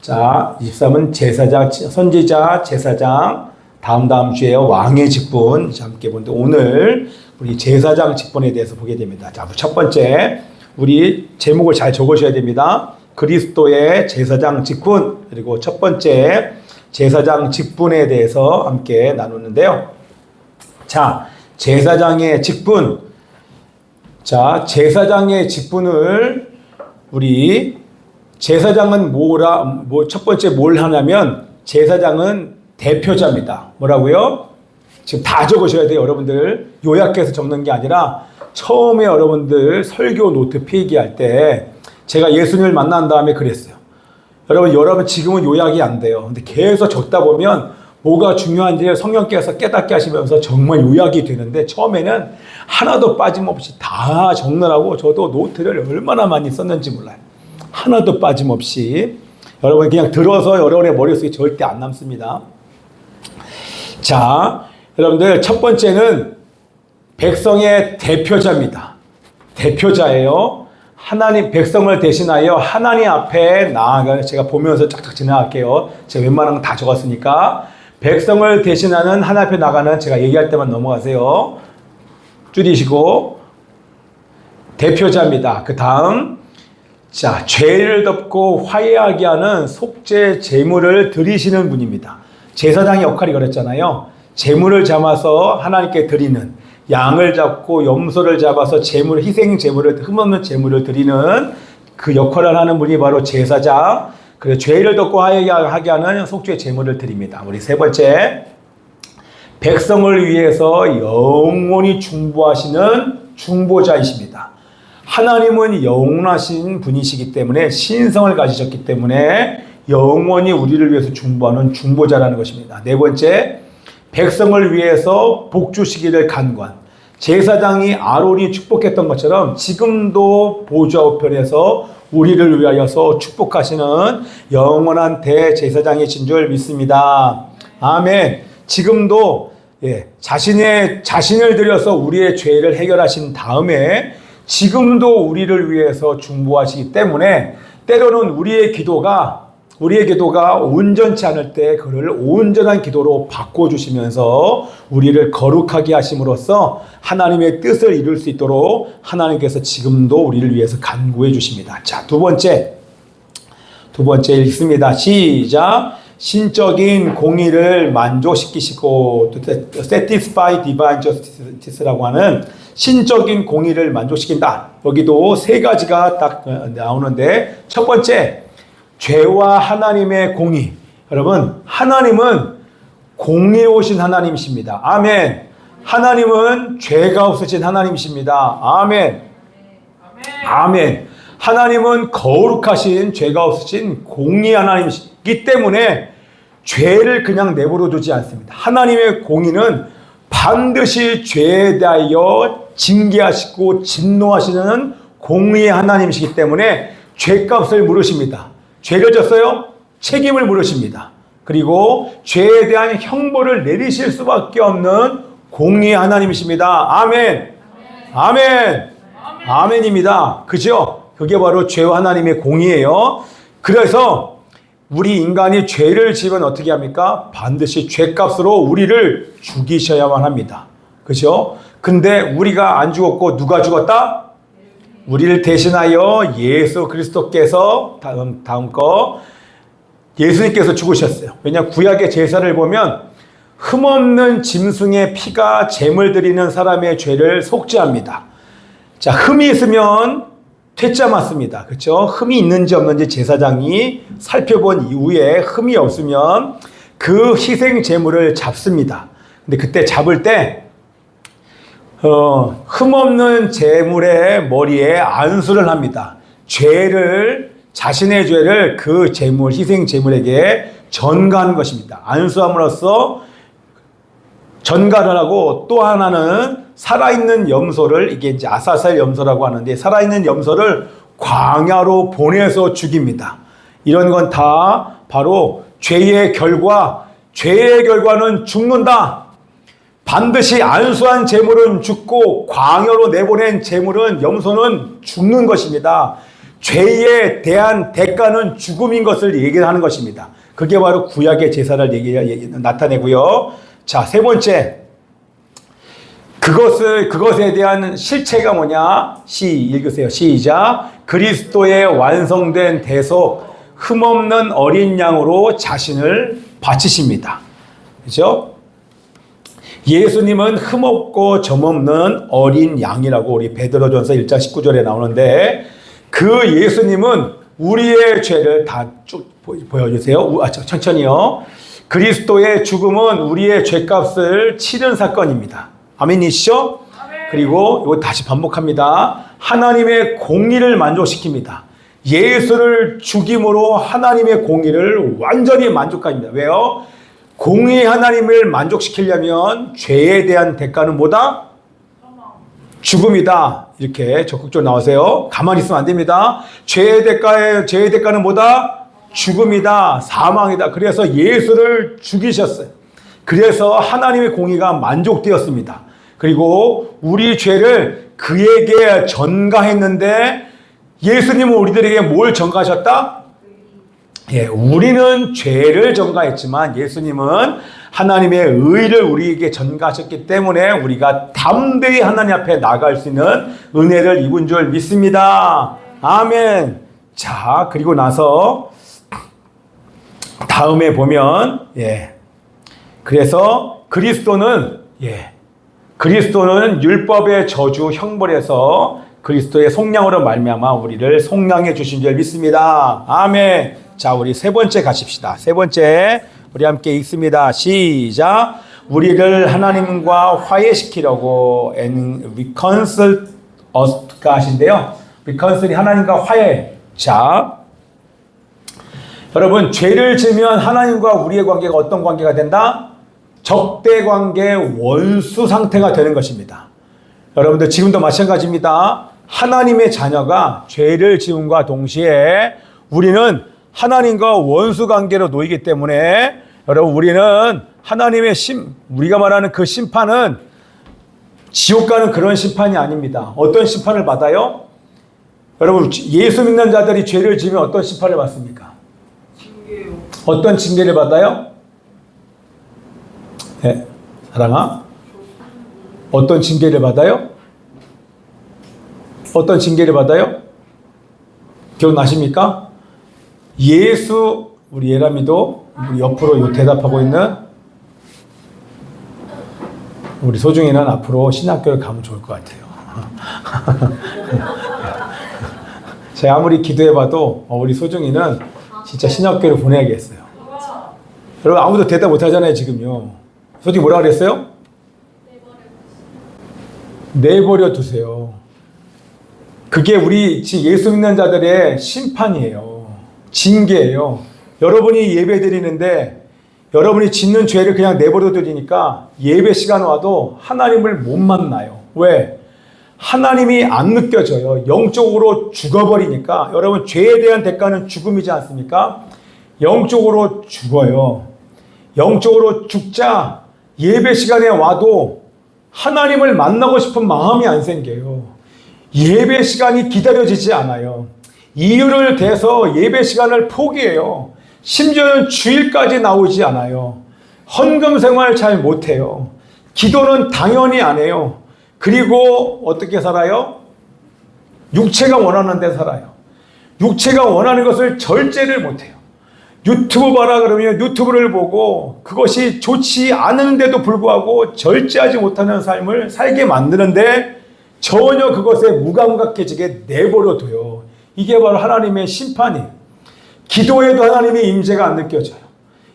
자, 23은 제사장, 선지자, 제사장, 다음 주에 왕의 직분 함께 보는데 오늘 우리 제사장 직분에 대해서 보게 됩니다. 자, 첫 번째 우리 제목을 잘 적으셔야 됩니다. 그리스도의 제사장 직분, 그리고 첫 번째 제사장 직분에 대해서 함께 나누는데요. 자, 제사장의 직분. 자, 제사장의 직분을 우리 제사장은 첫 번째 뭘 하냐면 제사장은 대표자입니다. 뭐라고요? 지금 다 적으셔야 돼요. 여러분들 요약해서 적는 게 아니라 처음에 여러분들 설교 노트 필기할 때 제가 예수님을 만난 다음에 그랬어요. 여러분 지금은 요약이 안 돼요. 근데 계속 적다 보면 뭐가 중요한지 성령께서 깨닫게 하시면서 정말 요약이 되는데 처음에는 하나도 빠짐없이 다 적느라고 저도 노트를 얼마나 많이 썼는지 몰라요. 하나도 빠짐없이. 여러분 그냥 들어서 여러분의 머릿속에 절대 안 남습니다. 자, 여러분들 첫 번째는 백성의 대표자입니다. 대표자예요. 하나님 백성을 대신하여 하나님 앞에 나아가는, 제가 보면서 쫙쫙 지나갈게요. 제가 웬만한 건 다 적었으니까. 백성을 대신하는 하나님 앞에 나가는, 제가 얘기할 때만 넘어가세요. 줄이시고 대표자입니다. 그 다음, 자, 죄를 덮고 화해하게 하는 속죄 제물을 드리시는 분입니다. 제사장의 역할이 그랬잖아요. 제물을 잡아서 하나님께 드리는, 양을 잡고 염소를 잡아서 제물, 희생 제물을, 흠없는 제물을 드리는 그 역할을 하는 분이 바로 제사장. 그래서 죄를 덮고 화해하게 하는 속죄 제물을 드립니다. 우리 세 번째, 백성을 위해서 영원히 중보하시는 중보자이십니다. 하나님은 영원하신 분이시기 때문에, 신성을 가지셨기 때문에 영원히 우리를 위해서 중보하는 중보자라는 것입니다. 네 번째, 백성을 위해서 복주시기를 간구한, 제사장이 아론이 축복했던 것처럼 지금도 보좌 우편에서 우리를 위하여서 축복하시는 영원한 대제사장이신 줄 믿습니다. 아멘. 지금도 자신을 들여서 우리의 죄를 해결하신 다음에 지금도 우리를 위해서 중보하시기 때문에 때로는 우리의 기도가 우리의 기도가 온전치 않을 때 그를 온전한 기도로 바꿔주시면서 우리를 거룩하게 하심으로써 하나님의 뜻을 이룰 수 있도록 하나님께서 지금도 우리를 위해서 간구해 주십니다. 자, 두 번째 읽습니다. 시작. 신적인 공의를 만족시키시고 satisfy divine justice라고 하는 신적인 공의를 만족시킨다. 여기도 세 가지가 딱 나오는데 첫 번째, 죄와 하나님의 공의. 여러분, 하나님은 공의로우신 하나님이십니다. 아멘. 하나님은 죄가 없으신 하나님이십니다. 아멘. 아멘. 하나님은 거룩하신 죄가 없으신 공의 하나님이시기 때문에 죄를 그냥 내버려 두지 않습니다. 하나님의 공의는 반드시 죄에 대하여 징계하시고 진노하시는 공의의 하나님이시기 때문에 죄값을 물으십니다. 죄를 졌어요? 책임을 물으십니다. 그리고 죄에 대한 형벌을 내리실 수밖에 없는 공의의 하나님이십니다. 아멘. 아멘. 아멘입니다. 그죠? 그게 바로 죄와 하나님의 공의예요. 그래서 우리 인간이 죄를 지으면 어떻게 합니까? 반드시 죄값으로 우리를 죽이셔야만 합니다. 그죠? 근데 우리가 안 죽었고 누가 죽었다? 우리를 대신하여 예수 그리스도께서 다음 거 예수님께서 죽으셨어요. 왜냐 구약의 제사를 보면 흠없는 짐승의 피가 제물 드리는 사람의 죄를 속죄합니다. 자, 흠이 있으면 퇴짜 맞습니다. 그렇죠? 흠이 있는지 없는지 제사장이 살펴본 이후에 흠이 없으면 그 희생 제물을 잡습니다. 근데 그때 잡을 때 흠없는 제물의 머리에 안수를 합니다. 자신의 죄를 그 제물, 희생 제물에게 전가하는 것입니다. 안수함으로써 전가를 하고 또 하나는 살아있는 염소를, 이게 이제 아사셀 염소라고 하는데 살아있는 염소를 광야로 보내서 죽입니다. 이런 건 다 바로 죄의 결과는 죽는다. 반드시 안수한 제물은 죽고 광야로 내보낸 제물은 염소는 죽는 것입니다. 죄에 대한 대가는 죽음인 것을 얘기하는 것입니다. 그게 바로 구약의 제사를 나타내고요. 자, 세 번째. 그것에 대한 실체가 뭐냐? 읽으세요. 시작. 그리스도의 완성된 대속, 흠없는 어린 양으로 자신을 바치십니다. 그죠? 예수님은 흠없고 점없는 어린 양이라고 우리 베드로전서 1장 19절에 나오는데 그 예수님은 우리의 죄를 다 쭉 보여주세요. 천천히요. 그리스도의 죽음은 우리의 죄값을 치른 사건입니다. 아멘이시죠? 그리고 이거 다시 반복합니다. 하나님의 공의를 만족시킵니다. 예수를 죽임으로 하나님의 공의를 완전히 만족합니다. 왜요? 공의 하나님을 만족시키려면 죄에 대한 대가는 뭐다? 죽음이다. 이렇게 적극적으로 나오세요. 가만히 있으면 안 됩니다. 죄의 대가는 뭐다? 죽음이다. 사망이다. 그래서 예수를 죽이셨어요. 그래서 하나님의 공의가 만족되었습니다. 그리고 우리 죄를 그에게 전가했는데 예수님은 우리들에게 뭘 전가하셨다? 예, 우리는 죄를 전가했지만 예수님은 하나님의 의를 우리에게 전가하셨기 때문에 우리가 담대히 하나님 앞에 나갈 수 있는 은혜를 입은 줄 믿습니다. 아멘. 자, 그리고 나서 다음에 보면 그래서 그리스도는 율법의 저주 형벌에서 그리스도의 속량으로 말미암아 우리를 속량해 주신 줄 믿습니다. 아멘. 자, 우리 세 번째 가십시다. 세 번째 우리 함께 읽습니다. 시작. 우리를 하나님과 화해시키려고 reconcile us가 하신데요. reconcile이 하나님과 화해. 자, 여러분 죄를 지으면 하나님과 우리의 관계가 어떤 관계가 된다? 적대 관계, 원수 상태가 되는 것입니다. 여러분들 지금도 마찬가지입니다. 하나님의 자녀가 죄를 지음과 동시에 우리는 하나님과 원수 관계로 놓이기 때문에 여러분 우리는 하나님의 우리가 말하는 그 심판은 지옥 가는 그런 심판이 아닙니다. 어떤 심판을 받아요? 여러분 예수 믿는 자들이 죄를 지으면 어떤 심판을 받습니까? 어떤 징계를 받아요? 네, 사랑아. 어떤 징계를 받아요? 어떤 징계를 받아요? 기억나십니까? 예수, 우리 예람이도 우리 옆으로 대답하고 있는 우리 소중이는 앞으로 신학교를 가면 좋을 것 같아요. 제가 아무리 기도해봐도 우리 소중이는 진짜 신학교를 보내야겠어요. 여러분 아무도 대답 못하잖아요 지금요. 소중이 뭐라 그랬어요? 내버려 두세요. 그게 우리 예수 믿는 자들의 심판이에요. 징계예요. 여러분이 예배 드리는데 여러분이 짓는 죄를 그냥 내버려 두니까 예배 시간 와도 하나님을 못 만나요. 왜? 하나님이 안 느껴져요. 영적으로 죽어버리니까. 여러분 죄에 대한 대가는 죽음이지 않습니까? 영적으로 죽어요. 영적으로 죽자 예배 시간에 와도 하나님을 만나고 싶은 마음이 안 생겨요. 예배 시간이 기다려지지 않아요. 이유를 대서 예배 시간을 포기해요. 심지어는 주일까지 나오지 않아요. 헌금 생활 잘 못해요. 기도는 당연히 안 해요. 그리고 어떻게 살아요? 육체가 원하는 데 살아요. 육체가 원하는 것을 절제를 못해요. 유튜브 봐라 그러면 유튜브를 보고 그것이 좋지 않은데도 불구하고 절제하지 못하는 삶을 살게 만드는데 전혀 그것에 무감각해지게 내버려둬요. 이게 바로 하나님의 심판이에요. 기도에도 하나님의 임재가 안 느껴져요.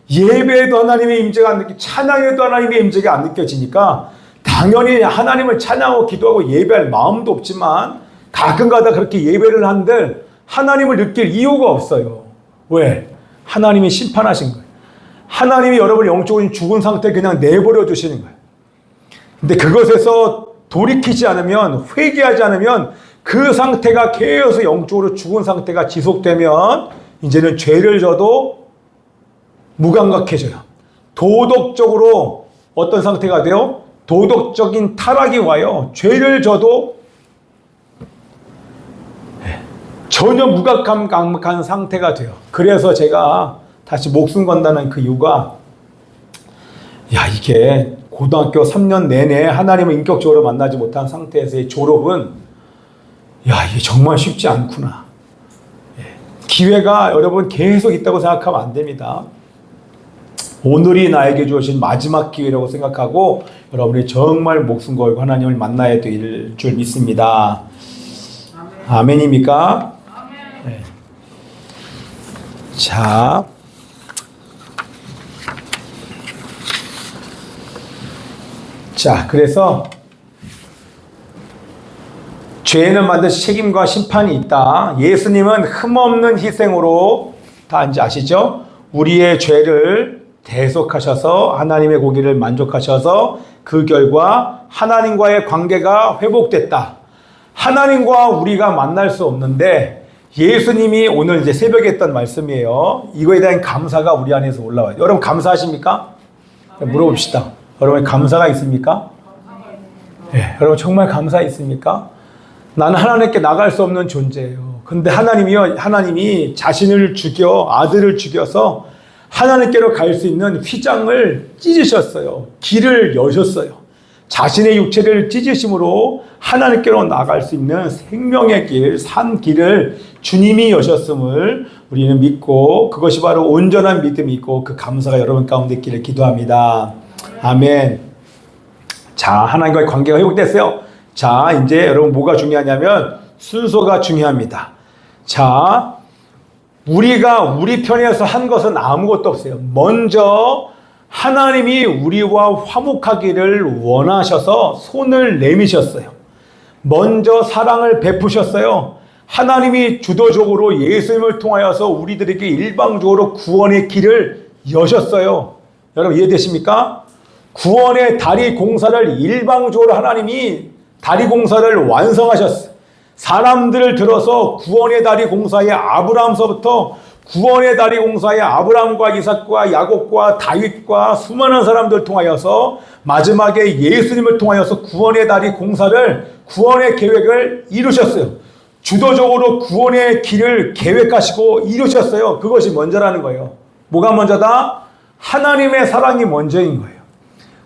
예배에도 하나님의 임재가 안 느껴져요. 찬양에도 하나님의 임재가 안 느껴지니까 당연히 하나님을 찬양하고 기도하고 예배할 마음도 없지만 가끔가다 그렇게 예배를 한들 하나님을 느낄 이유가 없어요. 왜? 하나님이 심판하신 거예요. 하나님이 여러분을 영적으로 죽은 상태에 그냥 내버려 두시는 거예요. 근데 그것에서 돌이키지 않으면, 회개하지 않으면 그 상태가 계속 영적으로 죽은 상태가 지속되면 이제는 죄를 져도 무감각해져요. 도덕적으로 어떤 상태가 돼요? 도덕적인 타락이 와요. 죄를 져도 전혀 무감각한 상태가 돼요. 그래서 제가 다시 목숨 건다는 그 이유가 이게 고등학교 3년 내내 하나님을 인격적으로 만나지 못한 상태에서의 졸업은 이게 정말 쉽지 않구나. 기회가 여러분 계속 있다고 생각하면 안 됩니다. 오늘이 나에게 주어진 마지막 기회라고 생각하고 여러분이 정말 목숨 걸고 하나님을 만나야 될 줄 믿습니다. 아멘입니까? 네. 자, 그래서 죄에는 반드시 책임과 심판이 있다. 예수님은 흠없는 희생으로 다 이제 아시죠? 우리의 죄를 대속하셔서 하나님의 공의를 만족하셔서 그 결과 하나님과의 관계가 회복됐다. 하나님과 우리가 만날 수 없는데 예수님이 오늘 이제 새벽에 했던 말씀이에요. 이거에 대한 감사가 우리 안에서 올라와요. 여러분 감사하십니까? 물어봅시다. 여러분 감사가 있습니까? 네, 여러분 정말 감사 있습니까? 나는 하나님께 나갈 수 없는 존재예요. 근데 하나님이 자신을 죽여 아들을 죽여서 하나님께로 갈 수 있는 휘장을 찢으셨어요. 길을 여셨어요. 자신의 육체를 찢으심으로 하나님께로 나갈 수 있는 생명의 길, 산 길을 주님이 여셨음을 우리는 믿고 그것이 바로 온전한 믿음이 있고 그 감사가 여러분 가운데 있기를 기도합니다. 아멘. 자, 하나님과의 관계가 회복됐어요. 자, 이제 여러분 뭐가 중요하냐면 순서가 중요합니다. 자, 우리가 우리 편에서 한 것은 아무것도 없어요. 먼저 하나님이 우리와 화목하기를 원하셔서 손을 내미셨어요. 먼저 사랑을 베푸셨어요. 하나님이 주도적으로 예수님을 통하여서 우리들에게 일방적으로 구원의 길을 여셨어요. 여러분 이해되십니까? 구원의 다리 공사를 일방적으로 하나님이 다리 공사를 완성하셨어요. 사람들을 들어서 구원의 다리 공사에 아브라함서부터 구원의 다리 공사에 아브라함과 이삭과 야곱과 다윗과 수많은 사람들을 통하여서 마지막에 예수님을 통하여서 구원의 다리 공사를 구원의 계획을 이루셨어요. 주도적으로 구원의 길을 계획하시고 이루셨어요. 그것이 먼저라는 거예요. 뭐가 먼저다? 하나님의 사랑이 먼저인 거예요.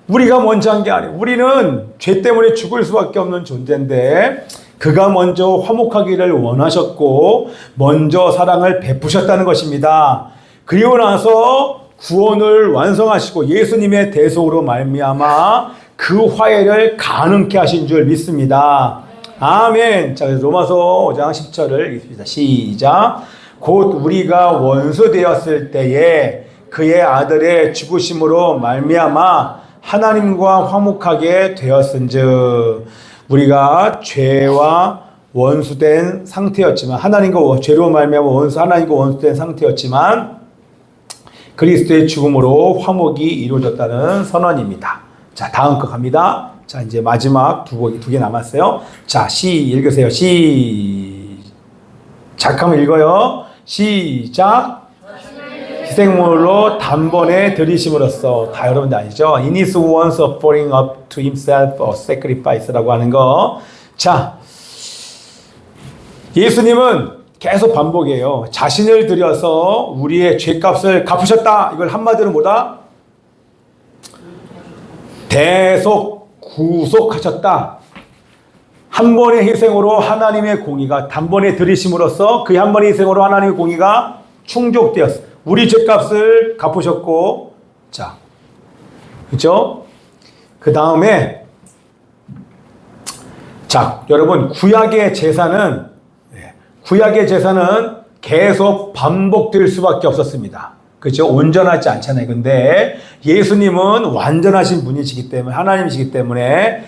우리가 먼저 한 게 아니에요. 우리는 죄 때문에 죽을 수밖에 없는 존재인데 그가 먼저 화목하기를 원하셨고 먼저 사랑을 베푸셨다는 것입니다. 그리고 나서 구원을 완성하시고 예수님의 대속으로 말미암아 그 화해를 가능케 하신 줄 믿습니다. 아멘. 자, 그래서 로마서 5장 10절을 읽습니다. 시작. 곧 우리가 원수 되었을 때에 그의 아들의 죽으심으로 말미암아 하나님과 화목하게 되었은즉 우리가 죄와 원수된 상태였지만 하나님과 죄로 말미암아 하나님과 원수된 상태였지만 그리스도의 죽음으로 화목이 이루어졌다는 선언입니다. 자, 다음 거 갑니다. 자, 이제 마지막 두 개 남았어요. 자, 읽으세요. 시작하면 읽어요. 시작. 희생물로 단번에 드리심으로써 다 여러분들 아시죠? In his once offering up to himself a sacrifice라고 하는 거. 자, 예수님은 계속 반복해요. 자신을 들여서 우리의 죄값을 갚으셨다. 이걸 한마디로 뭐다? 대속, 구속하셨다. 한 번의 희생으로 하나님의 공의가 단번에 들이심으로써 그 한 번의 희생으로 하나님의 공의가 충족되었어. 우리 죄값을 갚으셨고, 자, 그죠? 그 다음에, 자, 여러분, 구약의 제사는 계속 반복될 수밖에 없었습니다. 그죠? 온전하지 않잖아요. 근데 예수님은 완전하신 분이시기 때문에, 하나님이시기 때문에,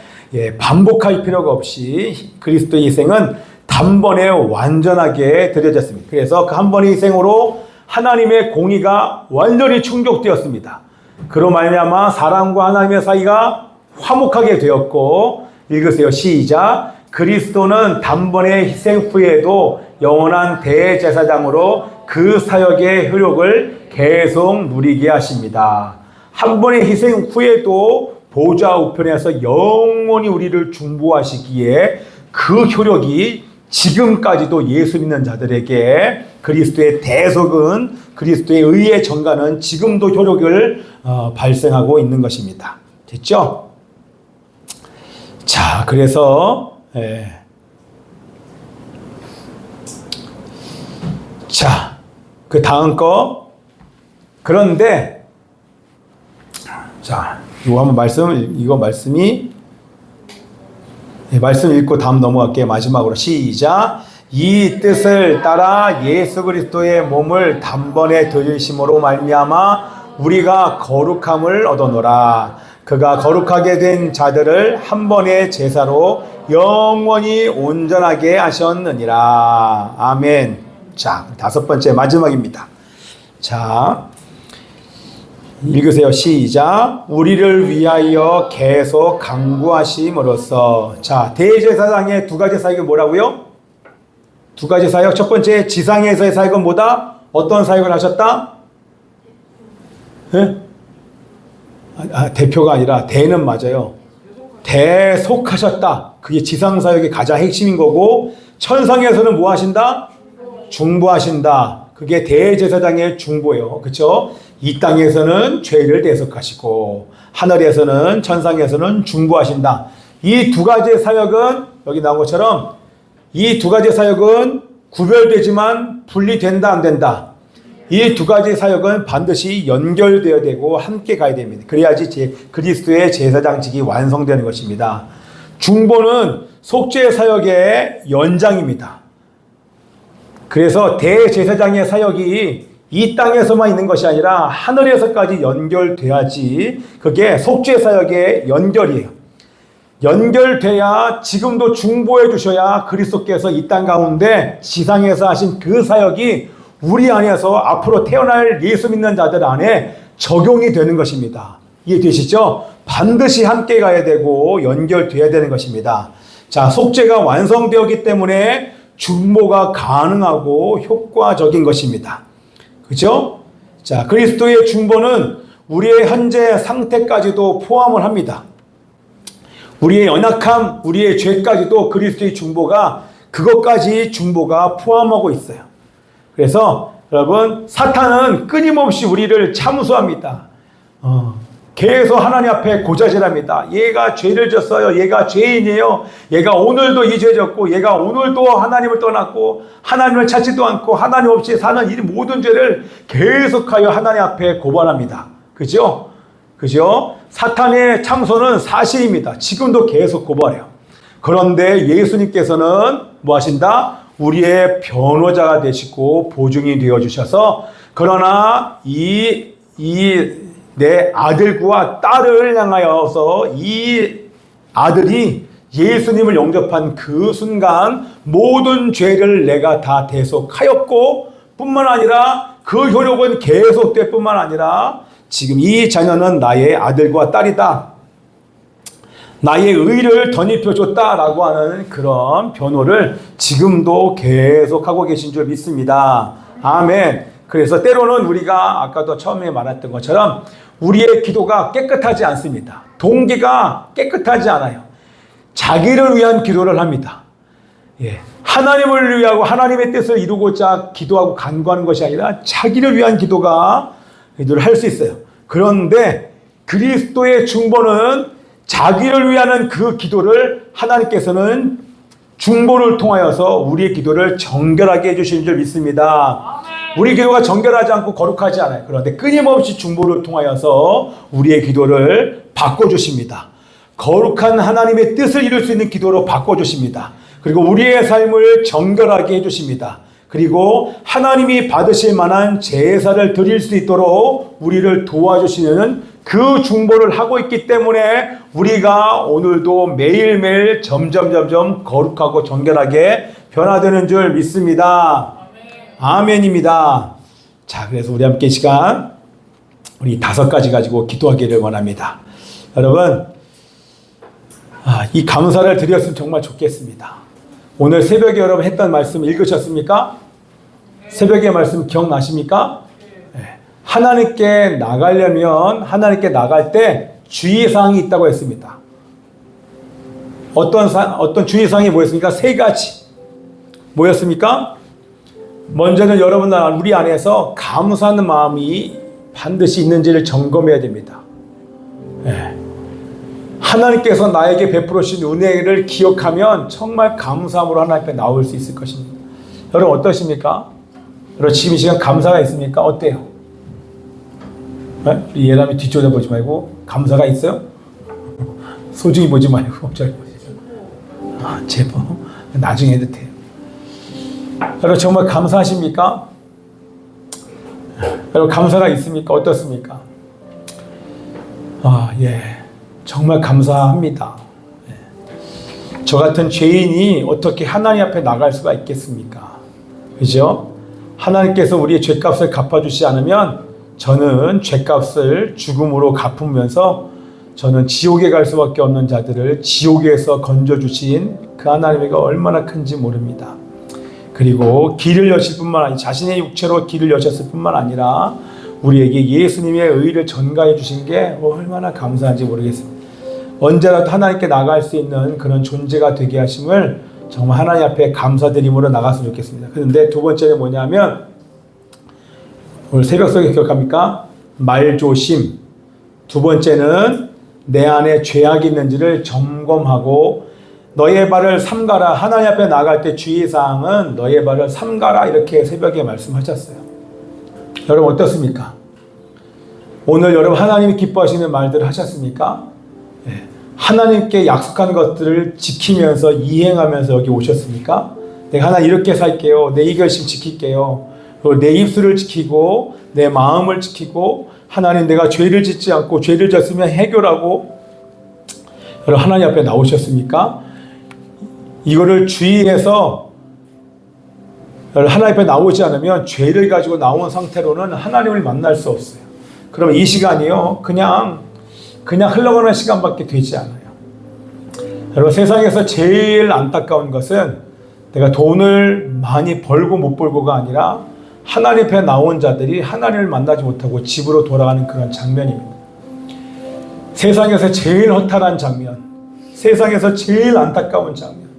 반복할 필요가 없이 그리스도의 희생은 단번에 완전하게 드려졌습니다. 그래서 그 한 번의 희생으로 하나님의 공의가 완전히 충족되었습니다. 그로 말미암아 사람과 하나님의 사이가 화목하게 되었고, 읽으세요. 시작. 그리스도는 단번의 희생 후에도 영원한 대제사장으로 그 사역의 효력을 계속 누리게 하십니다. 한 번의 희생 후에도 보좌 우편에서 영원히 우리를 중보하시기에 그 효력이 지금까지도 예수 믿는 자들에게 그리스도의 대속은 그리스도의 의의 정가는 지금도 효력을 발생하고 있는 것입니다. 됐죠? 자, 그래서 자, 그 다음 거. 그런데 자, 이거 한번 말씀 읽고 다음 넘어갈게요. 마지막으로 시작. 이 뜻을 따라 예수 그리스도의 몸을 단번에 드리심으로 말미암아 우리가 거룩함을 얻어노라. 그가 거룩하게 된 자들을 한 번의 제사로 영원히 온전하게 하셨느니라. 아멘. 자, 다섯 번째 마지막입니다. 자, 읽으세요. 시작. 우리를 위하여 계속 강구하심으로써. 자, 대제사장의 두 가지 사역이 뭐라고요? 두 가지 사역. 첫 번째 지상에서의 사역은 뭐다? 어떤 사역을 하셨다? 대표가 아니라 대는 맞아요. 대속하셨다. 그게 지상 사역의 가장 핵심인 거고, 천상에서는 뭐 하신다? 중보하신다. 그게 대제사장의 중보예요. 그렇죠? 이 땅에서는 죄를 대속하시고 하늘에서는 천상에서는 중보하신다. 이 두 가지의 사역은 여기 나온 것처럼 이 두 가지의 사역은 구별되지만 분리된다 안 된다. 이 두 가지 사역은 반드시 연결되어야 되고 함께 가야 됩니다. 그래야지 그리스도의 제사장직이 완성되는 것입니다. 중보는 속죄 사역의 연장입니다. 그래서 대제사장의 사역이 이 땅에서만 있는 것이 아니라 하늘에서까지 연결돼야지 그게 속죄 사역의 연결이에요. 연결돼야 지금도 중보해 주셔야 그리스도께서 이 땅 가운데 지상에서 하신 그 사역이 우리 안에서 앞으로 태어날 예수 믿는 자들 안에 적용이 되는 것입니다. 이해되시죠? 반드시 함께 가야 되고 연결돼야 되는 것입니다. 자, 속죄가 완성되었기 때문에 중보가 가능하고 효과적인 것입니다. 그죠? 자, 그리스도의 중보는 우리의 현재 상태까지도 포함을 합니다. 우리의 연약함, 우리의 죄까지도 그리스도의 중보가 그것까지 중보가 포함하고 있어요. 그래서 여러분, 사탄은 끊임없이 우리를 참수합니다. 계속 하나님 앞에 고자질합니다. 얘가 죄를 졌어요. 얘가 죄인이에요. 얘가 오늘도 이 죄 졌고, 얘가 오늘도 하나님을 떠났고, 하나님을 찾지도 않고, 하나님 없이 사는 이 모든 죄를 계속하여 하나님 앞에 고발합니다. 그죠? 그죠? 사탄의 참소는 사실입니다. 지금도 계속 고발해요. 그런데 예수님께서는 뭐 하신다? 우리의 변호자가 되시고 보증이 되어 주셔서, 그러나 내 아들과 딸을 향하여서 이 아들이 예수님을 영접한 그 순간 모든 죄를 내가 다 대속하였고, 뿐만 아니라 그 효력은 계속될 뿐만 아니라 지금 이 자녀는 나의 아들과 딸이다, 나의 의를 덧입혀줬다라고 하는 그런 변호를 지금도 계속하고 계신 줄 믿습니다. 아멘. 그래서 때로는 우리가 아까도 처음에 말했던 것처럼 우리의 기도가 깨끗하지 않습니다. 동기가 깨끗하지 않아요. 자기를 위한 기도를 합니다. 예. 하나님을 위하고 하나님의 뜻을 이루고자 기도하고 간구하는 것이 아니라 자기를 위한 기도를 할 수 있어요. 그런데 그리스도의 중보는 자기를 위하는 그 기도를 하나님께서는 중보를 통하여서 우리의 기도를 정결하게 해주시는 줄 믿습니다. 우리 기도가 정결하지 않고 거룩하지 않아요. 그런데 끊임없이 중보를 통하여서 우리의 기도를 바꿔주십니다. 거룩한 하나님의 뜻을 이룰 수 있는 기도로 바꿔주십니다. 그리고 우리의 삶을 정결하게 해주십니다. 그리고 하나님이 받으실 만한 제사를 드릴 수 있도록 우리를 도와주시는 그 중보를 하고 있기 때문에 우리가 오늘도 매일매일 점점 거룩하고 정결하게 변화되는 줄 믿습니다. 아멘입니다. 자, 그래서 우리 함께 시간 우리 5가지 가지고 기도하기를 원합니다. 여러분, 이 감사를 드렸으면 정말 좋겠습니다. 오늘 새벽에 여러분 했던 말씀 읽으셨습니까? 새벽의 말씀 기억나십니까? 네. 하나님께 나가려면 하나님께 나갈 때 주의사항이 있다고 했습니다. 어떤 주의사항이 뭐였습니까? 3가지. 뭐였습니까? 먼저는 여러분 우리 안에서 감사하는 마음이 반드시 있는지를 점검해야 됩니다. 네. 하나님께서 나에게 베풀어 주신 은혜를 기억하면 정말 감사함으로 하나님 앞에 나올 수 있을 것입니다. 여러분 어떠십니까? 여러분 지금 이 시간 감사가 있습니까? 어때요? 네? 예람이 뒤쪽에 보지 말고 감사가 있어요? 소중히 보지 말고 저기 보세요. 제법 나중에 해도 돼요. 여러분 정말 감사하십니까? 여러분 감사가 있습니까? 어떻습니까? 예. 정말 감사합니다. 저 같은 죄인이 어떻게 하나님 앞에 나갈 수가 있겠습니까? 그죠? 하나님께서 우리의 죄값을 갚아주시지 않으면 저는 죄값을 죽음으로 갚으면서 저는 지옥에 갈 수밖에 없는 자들을 지옥에서 건져주신 그 하나님이가 얼마나 큰지 모릅니다. 그리고 길을 여실 뿐만 아니라 자신의 육체로 길을 여셨을 뿐만 아니라 우리에게 예수님의 의를 전가해 주신 게 얼마나 감사한지 모르겠습니다. 언제라도 하나님께 나갈 수 있는 그런 존재가 되게 하심을 정말 하나님 앞에 감사드림으로 나갔으면 좋겠습니다. 그런데 2번째는 뭐냐면 오늘 새벽 속에 기억합니까? 말조심. 2번째는 내 안에 죄악이 있는지를 점검하고 너의 발을 삼가라. 하나님 앞에 나갈 때 주의사항은 너의 발을 삼가라 이렇게 새벽에 말씀하셨어요. 여러분 어떻습니까? 오늘 여러분 하나님이 기뻐하시는 말들을 하셨습니까? 네. 하나님께 약속한 것들을 지키면서 이행하면서 여기 오셨습니까? 내가 하나 이렇게 살게요. 내 이 결심 지킬게요. 그리고 내 입술을 지키고 내 마음을 지키고 하나님 내가 죄를 짓지 않고 죄를 졌으면 해결하고 여러분 하나님 앞에 나오셨습니까? 이거를 주의해서 하나님 앞에 나오지 않으면 죄를 가지고 나온 상태로는 하나님을 만날 수 없어요. 그럼 이 시간이요 그냥 흘러가는 시간밖에 되지 않아요. 여러분 세상에서 제일 안타까운 것은 내가 돈을 많이 벌고 못 벌고가 아니라 하나님 앞에 나온 자들이 하나님을 만나지 못하고 집으로 돌아가는 그런 장면입니다. 세상에서 제일 허탈한 장면, 세상에서 제일 안타까운 장면,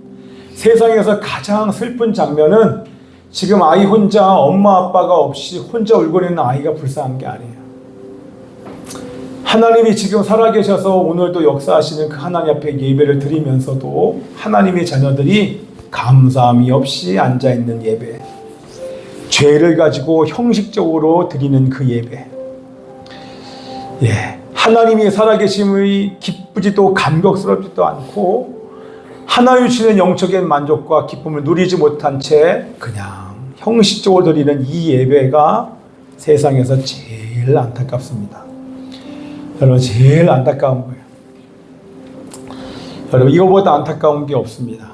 세상에서 가장 슬픈 장면은 지금 아이 혼자 엄마 아빠가 없이 혼자 울고 있는 아이가 불쌍한 게 아니에요. 하나님이 지금 살아계셔서 오늘도 역사하시는 그 하나님 앞에 예배를 드리면서도 하나님의 자녀들이 감사함이 없이 앉아있는 예배, 죄를 가지고 형식적으로 드리는 그 예배, 하나님이 살아계심의 기쁘지도 감격스럽지도 않고 하나님 주시는 영적인 만족과 기쁨을 누리지 못한 채 그냥 형식적으로 드리는 이 예배가 세상에서 제일 안타깝습니다. 여러분, 제일 안타까운 거예요. 여러분, 이거보다 안타까운 게 없습니다.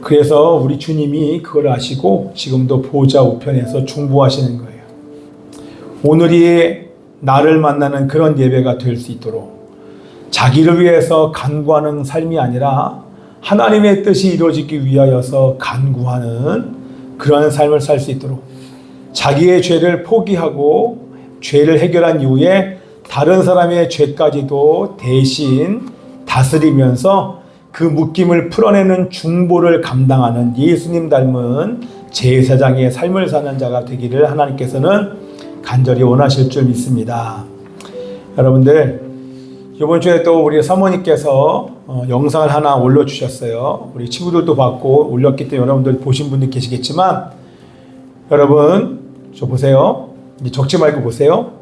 그래서 우리 주님이 그걸 아시고 지금도 보좌 우편에서 중보하시는 거예요. 오늘이 나를 만나는 그런 예배가 될 수 있도록 자기를 위해서 간구하는 삶이 아니라 하나님의 뜻이 이루어지기 위하여서 간구하는 그런 삶을 살 수 있도록 자기의 죄를 포기하고 죄를 해결한 이후에 다른 사람의 죄까지도 대신 다스리면서 그 묶임을 풀어내는 중보를 감당하는 예수님 닮은 제사장의 삶을 사는 자가 되기를 하나님께서는 간절히 원하실 줄 믿습니다. 여러분들, 이번 주에 또 우리 사모님께서 영상을 하나 올려주셨어요. 우리 친구들도 봤고 올렸기 때문에 여러분들 보신 분들 계시겠지만, 여러분 저 보세요. 적지 말고 보세요.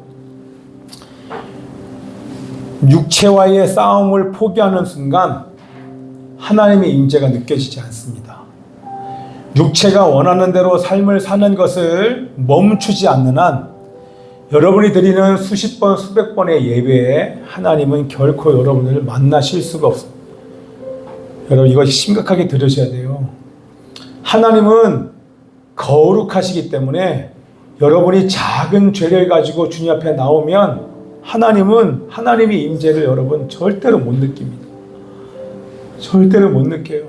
육체와의 싸움을 포기하는 순간 하나님의 임재가 느껴지지 않습니다. 육체가 원하는 대로 삶을 사는 것을 멈추지 않는 한 여러분이 드리는 수십 번, 수백 번의 예배에 하나님은 결코 여러분을 만나실 수가 없습니다. 여러분, 이거 심각하게 들으셔야 돼요. 하나님은 거룩하시기 때문에 여러분이 작은 죄를 가지고 주님 앞에 나오면 하나님은 하나님의 임재를 여러분 절대로 못 느낍니다. 절대로 못 느껴요.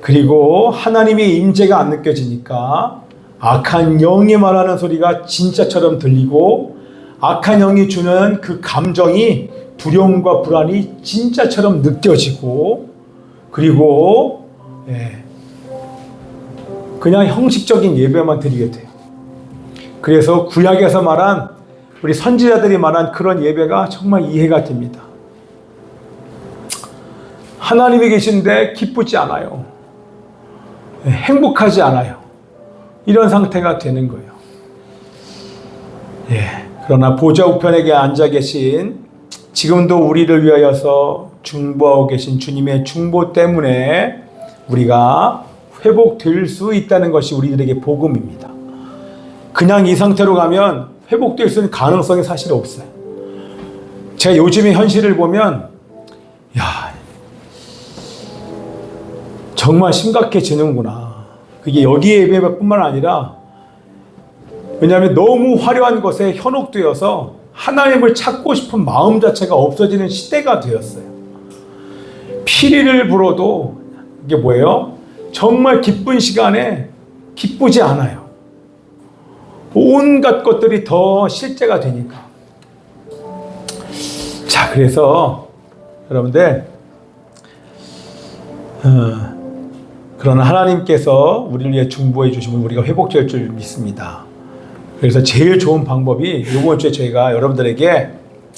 그리고 하나님의 임재가 안 느껴지니까 악한 영이 말하는 소리가 진짜처럼 들리고 악한 영이 주는 그 감정이 두려움과 불안이 진짜처럼 느껴지고 그리고 그냥 형식적인 예배만 드리게 돼요. 그래서 구약에서 말한 우리 선지자들이 말한 그런 예배가 정말 이해가 됩니다. 하나님이 계신데 기쁘지 않아요. 행복하지 않아요. 이런 상태가 되는 거예요. 그러나 보좌 우편에 앉아 계신 지금도 우리를 위하여서 중보하고 계신 주님의 중보 때문에 우리가 회복될 수 있다는 것이 우리들에게 복음입니다. 그냥 이 상태로 가면 회복될 수 있는 가능성이 사실 없어요. 제가 요즘의 현실을 보면 정말 심각해지는구나. 그게 여기 예배뿐만 아니라 왜냐하면 너무 화려한 것에 현혹되어서 하나님을 찾고 싶은 마음 자체가 없어지는 시대가 되었어요. 피리를 불어도 이게 뭐예요? 정말 기쁜 시간에 기쁘지 않아요. 온갖 것들이 더 실제가 되니까. 자, 그래서 여러분들 그러나 하나님께서 우리를 위해 중보해 주시면 우리가 회복될 줄 믿습니다. 그래서 제일 좋은 방법이 이번 주에 저희가 여러분들에게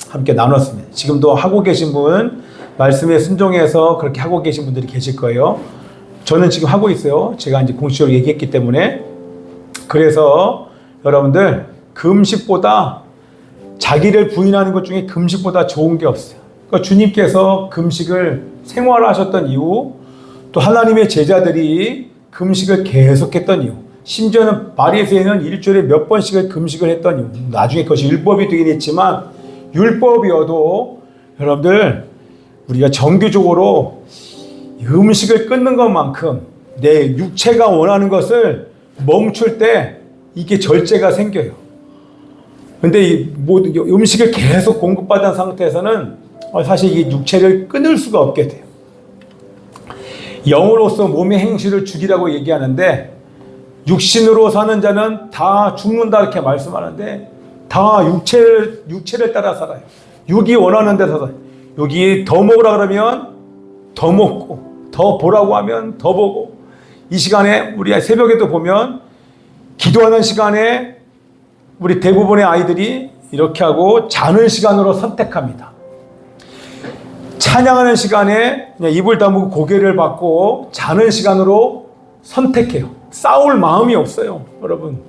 함께 나눴습니다. 지금도 하고 계신 분, 말씀에 순종해서 그렇게 하고 계신 분들이 계실 거예요. 저는 지금 하고 있어요. 제가 이제 공식적으로 얘기했기 때문에. 그래서 여러분들, 금식보다 자기를 부인하는 것 중에 금식보다 좋은 게 없어요. 그러니까 주님께서 금식을 생활하셨던 이유, 또 하나님의 제자들이 금식을 계속했던 이유, 심지어는 바리새인은 일주일에 몇 번씩을 금식을 했던 이유, 나중에 그것이 율법이 되긴 했지만 율법이어도 여러분들 우리가 정규적으로 음식을 끊는 것만큼 내 육체가 원하는 것을 멈출 때 이게 절제가 생겨요. 근데 음식을 계속 공급받은 상태에서는 사실 이 육체를 끊을 수가 없게 돼요. 영으로서 몸의 행실을 죽이라고 얘기하는데 육신으로 사는 자는 다 죽는다 이렇게 말씀하는데 다 육체를 따라 살아요. 육이 원하는 데서 살아요. 육이 더 먹으라 그러면 더 먹고 더 보라고 하면 더 보고 이 시간에 우리 새벽에도 보면 기도하는 시간에 우리 대부분의 아이들이 이렇게 하고 자는 시간으로 선택합니다. 찬양하는 시간에 그냥 입을 다물고 고개를 받고 자는 시간으로 선택해요. 싸울 마음이 없어요, 여러분.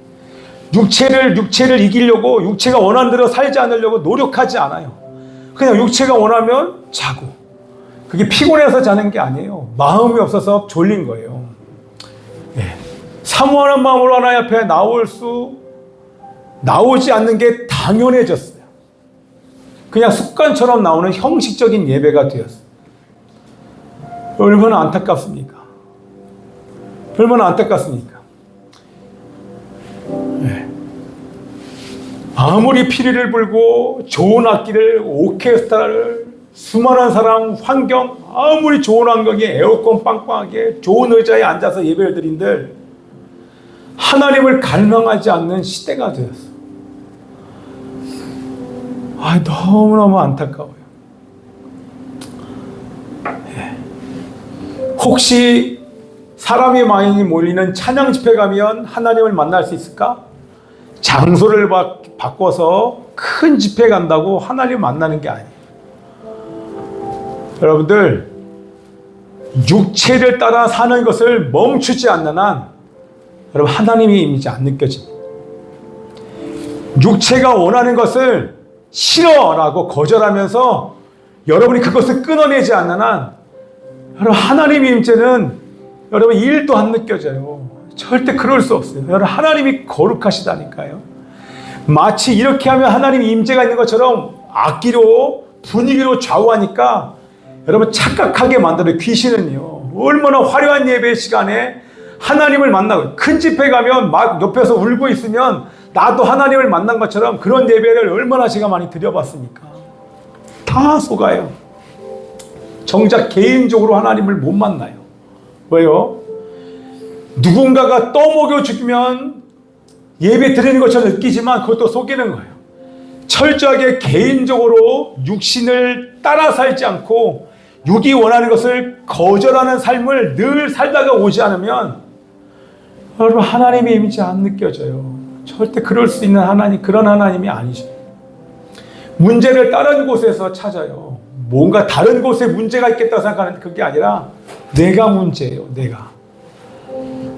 육체를 이기려고, 육체가 원하는 대로 살지 않으려고 노력하지 않아요. 그냥 육체가 원하면 자고. 그게 피곤해서 자는 게 아니에요. 마음이 없어서 졸린 거예요. 네. 사모하는 마음으로 하나님 앞에 나오지 않는 게 당연해졌어요. 그냥 습관처럼 나오는 형식적인 예배가 되었어요. 얼마나 안타깝습니까? 얼마나 안타깝습니까? 네. 아무리 피리를 불고 좋은 악기를, 오케스트라를, 수많은 사람, 환경, 아무리 좋은 환경에 에어컨 빵빵하게 좋은 의자에 앉아서 예배를 드린들 하나님을 갈망하지 않는 시대가 되었어. 너무너무 안타까워요. 네. 혹시 사람이 많이 몰리는 찬양 집회 가면 하나님을 만날 수 있을까? 장소를 바꿔서 큰 집회 간다고 하나님 만나는 게 아니에요. 여러분들, 육체를 따라 사는 것을 멈추지 않는 한 여러분 하나님의 이미지 안 느껴집니다. 육체가 원하는 것을 싫어라고 거절하면서 여러분이 그것을 끊어내지 않는 한 여러분 하나님의 임재는 여러분 1도 안 느껴져요. 절대 그럴 수 없어요. 여러분 하나님이 거룩하시다니까요. 마치 이렇게 하면 하나님의 임재가 있는 것처럼 악기로 분위기로 좌우하니까 여러분 착각하게 만들어요. 귀신은요. 얼마나 화려한 예배 시간에 하나님을 만나고 큰 집회 가면 막 옆에서 울고 있으면 나도 하나님을 만난 것처럼 그런 예배를 얼마나 제가 많이 드려봤습니까? 다 속아요. 정작 개인적으로 하나님을 못 만나요. 왜요? 누군가가 떠먹여 주면 예배 드리는 것처럼 느끼지만 그것도 속이는 거예요. 철저하게 개인적으로 육신을 따라 살지 않고 육이 원하는 것을 거절하는 삶을 늘 살다가 오지 않으면 여러분 하나님의 이미지 안 느껴져요. 절대 그럴 수 있는 하나님, 그런 하나님이 아니죠. 문제를 다른 곳에서 찾아요. 뭔가 다른 곳에 문제가 있겠다 생각하는 그게 아니라 내가 문제예요.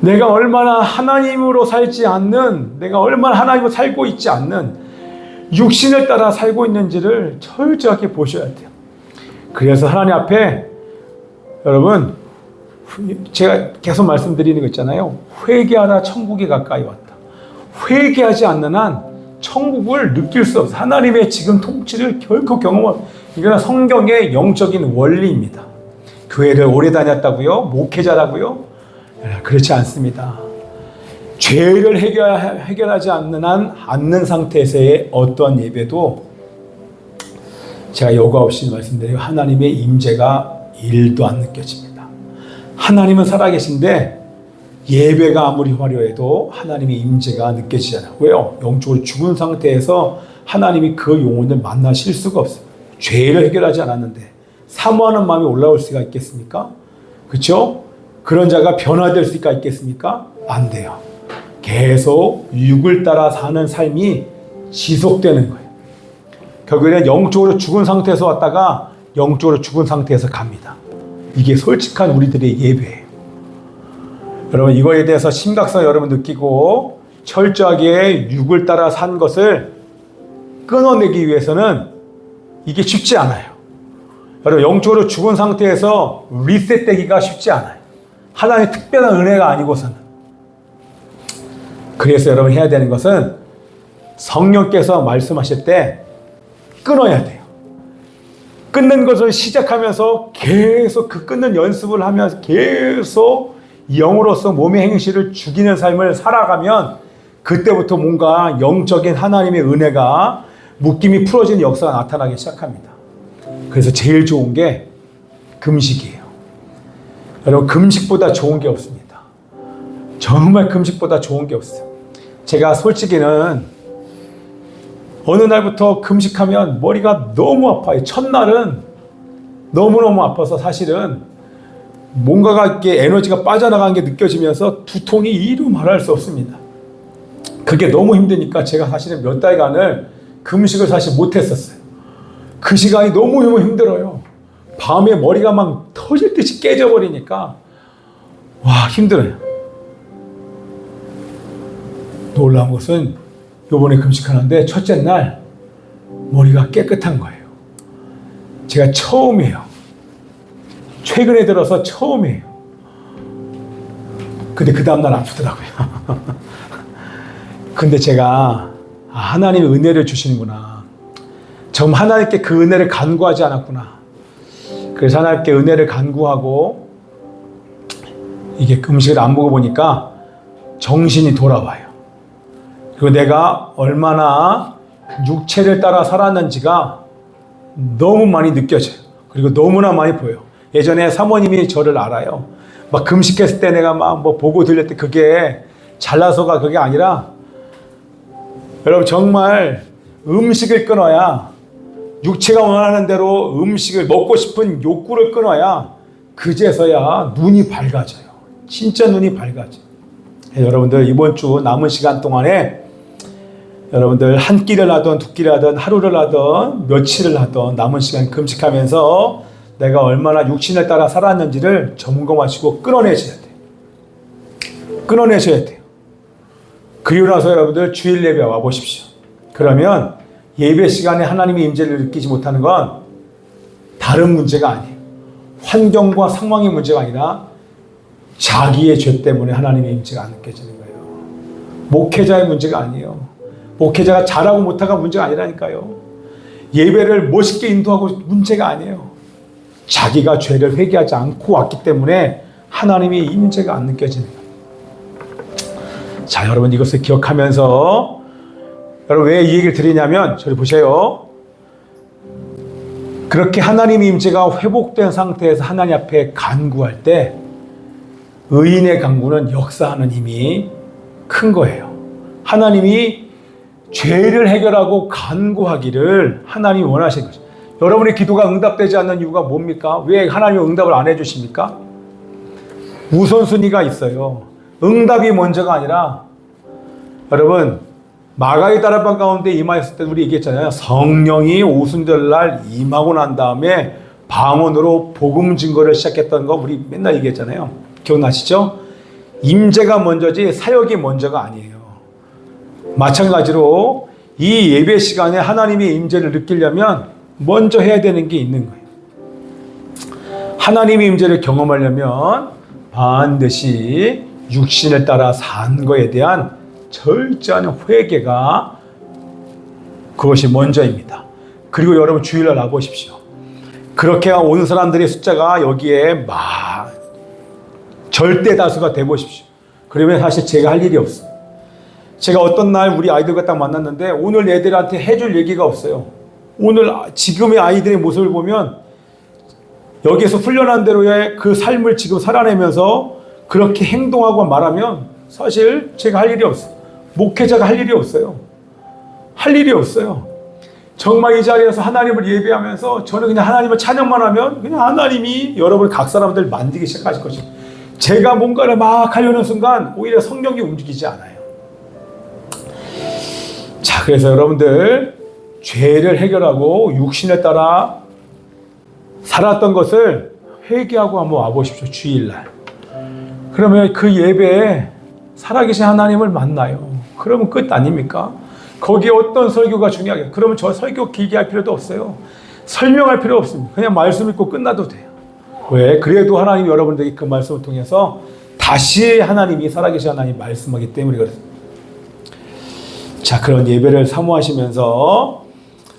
내가 얼마나 하나님으로 살지 않는, 내가 얼마나 하나님으로 살고 있지 않는 육신을 따라 살고 있는지를 철저하게 보셔야 돼요. 그래서 하나님 앞에 여러분 제가 계속 말씀드리는 거 있잖아요. 회개하라 천국이 가까이 왔다. 회개하지 않는 한 천국을 느낄 수 없어요. 하나님의 지금 통치를 결코 경험할, 이거는 성경의 영적인 원리입니다. 교회를 오래 다녔다고요? 목회자라고요? 그렇지 않습니다. 죄를 해결하지 않는 상태에서의 어떠한 예배도 제가 여과 없이 말씀드려요. 하나님의 임재가 1도 안 느껴집니다. 하나님은 살아계신데 예배가 아무리 화려해도 하나님의 임재가 느껴지잖아요. 왜요? 영적으로 죽은 상태에서 하나님이 그 영혼을 만나실 수가 없어요. 죄를 해결하지 않았는데 사모하는 마음이 올라올 수가 있겠습니까? 그렇죠? 그런 자가 변화될 수가 있겠습니까? 안 돼요. 계속 육을 따라 사는 삶이 지속되는 거예요. 결국에는 영적으로 죽은 상태에서 왔다가 영적으로 죽은 상태에서 갑니다. 이게 솔직한 우리들의 예배예요. 여러분 이거에 대해서 심각성 여러분 느끼고 철저하게 육을 따라 산 것을 끊어내기 위해서는 이게 쉽지 않아요. 여러분 영적으로 죽은 상태에서 리셋되기가 쉽지 않아요. 하나님의 특별한 은혜가 아니고서는. 그래서 여러분 해야 되는 것은 성령께서 말씀하실 때 끊어야 돼요. 끊는 것을 시작하면서 계속 그 끊는 연습을 하면서 계속 영으로서 몸의 행실을 죽이는 삶을 살아가면 그때부터 뭔가 영적인 하나님의 은혜가 묶임이 풀어지는 역사가 나타나기 시작합니다. 그래서 제일 좋은 게 금식이에요. 여러분 금식보다 좋은 게 없습니다. 정말 금식보다 좋은 게 없어요. 제가 솔직히는 어느 날부터 금식하면 머리가 너무 아파요. 첫날은 너무너무 아파서 사실은 뭔가가 이렇게 에너지가 빠져나가는 게 느껴지면서 두통이 이루 말할 수 없습니다. 그게 너무 힘드니까 제가 사실은 몇 달간을 금식을 사실 못했었어요. 그 시간이 너무 힘들어요. 밤에 머리가 막 터질 듯이 깨져버리니까 와, 힘들어요. 놀라운 것은 요번에 금식하는데 첫째 날 머리가 깨끗한 거예요. 제가 처음이에요. 최근에 들어서 처음이에요. 근데 그 다음날 아프더라고요. 근데 제가 하나님이 은혜를 주시는구나. 정말 하나님께 그 은혜를 간구하지 않았구나. 그래서 하나님께 은혜를 간구하고 이게 음식을 안 먹어보니까 정신이 돌아와요. 그리고 내가 얼마나 육체를 따라 살았는지가 너무 많이 느껴져요. 그리고 너무나 많이 보여요. 예전에 사모님이 저를 알아요. 막 금식했을 때 내가 막 뭐 보고 들릴 때 그게 잘나서가 그게 아니라 여러분 정말 음식을 끊어야 육체가 원하는 대로 음식을 먹고 싶은 욕구를 끊어야 그제서야 눈이 밝아져요. 진짜 눈이 밝아져요. 여러분들 이번 주 남은 시간 동안에 여러분들 한 끼를 하든 두 끼를 하든 하루를 하든 며칠을 하든 남은 시간 금식하면서 내가 얼마나 육신을 따라 살았는지를 점검하시고 끊어내셔야 돼요. 끊어내셔야 돼요. 그리고 나서 여러분들 주일 예배 와보십시오. 그러면 예배 시간에 하나님의 임재를 느끼지 못하는 건 다른 문제가 아니에요. 환경과 상황의 문제가 아니라 자기의 죄 때문에 하나님의 임재가 안 느껴지는 거예요. 목회자의 문제가 아니에요. 목회자가 잘하고 못하가 문제가 아니라니까요. 예배를 멋있게 인도하고 문제가 아니에요. 자기가 죄를 회개하지 않고 왔기 때문에 하나님의 임재가 안 느껴지는 거예요. 자, 여러분 이것을 기억하면서 여러분 왜 이 얘기를 드리냐면 저를 보세요. 그렇게 하나님의 임재가 회복된 상태에서 하나님 앞에 간구할 때 의인의 간구는 역사하는 힘이 큰 거예요. 하나님이 죄를 해결하고 간구하기를 하나님이 원하시는 거죠. 여러분의 기도가 응답되지 않는 이유가 뭡니까? 왜 하나님이 응답을 안 해주십니까? 우선순위가 있어요. 응답이 먼저가 아니라 여러분 마가의 다락방 가운데 임하였을 때 우리 얘기했잖아요. 성령이 오순절날 임하고 난 다음에 방언으로 복음 증거를 시작했던 거 우리 맨날 얘기했잖아요. 기억나시죠? 임재가 먼저지 사역이 먼저가 아니에요. 마찬가지로 이 예배 시간에 하나님의 임재를 느끼려면 먼저 해야 되는 게 있는 거예요. 하나님의 임재를 경험하려면 반드시 육신을 따라 산 거에 대한 철저한 회개가 그것이 먼저입니다. 그리고 여러분 주일날 와보십시오. 그렇게 오는 사람들의 숫자가 여기에 막 절대 다수가 돼보십시오. 그러면 사실 제가 할 일이 없어요. 제가 어떤 날 우리 아이들과 딱 만났는데 오늘 애들한테 해줄 얘기가 없어요. 오늘 지금의 아이들의 모습을 보면 여기에서 훈련한 대로의 그 삶을 지금 살아내면서 그렇게 행동하고 말하면 사실 제가 할 일이 없어요. 목회자가 할 일이 없어요. 할 일이 없어요. 정말 이 자리에서 하나님을 예배하면서 저는 그냥 하나님을 찬양만 하면 그냥 하나님이 여러분 각 사람들 만들기 시작하실 것입니다. 제가 뭔가를 막 하려는 순간 오히려 성령이 움직이지 않아요. 자, 그래서 여러분들 죄를 해결하고 육신에 따라 살았던 것을 회개하고 한번 와보십시오. 주일날. 그러면 그 예배에 살아계신 하나님을 만나요. 그러면 끝 아닙니까? 거기에 어떤 설교가 중요하겠어요? 그러면 저 설교 길게 할 필요도 없어요. 설명할 필요 없습니다. 그냥 말씀 읽고 끝나도 돼요. 왜? 그래도 하나님이 여러분들에게 그 말씀을 통해서 다시 하나님이 살아계신 하나님 말씀하기 때문에 그렇습니다. 자, 그런 예배를 사모하시면서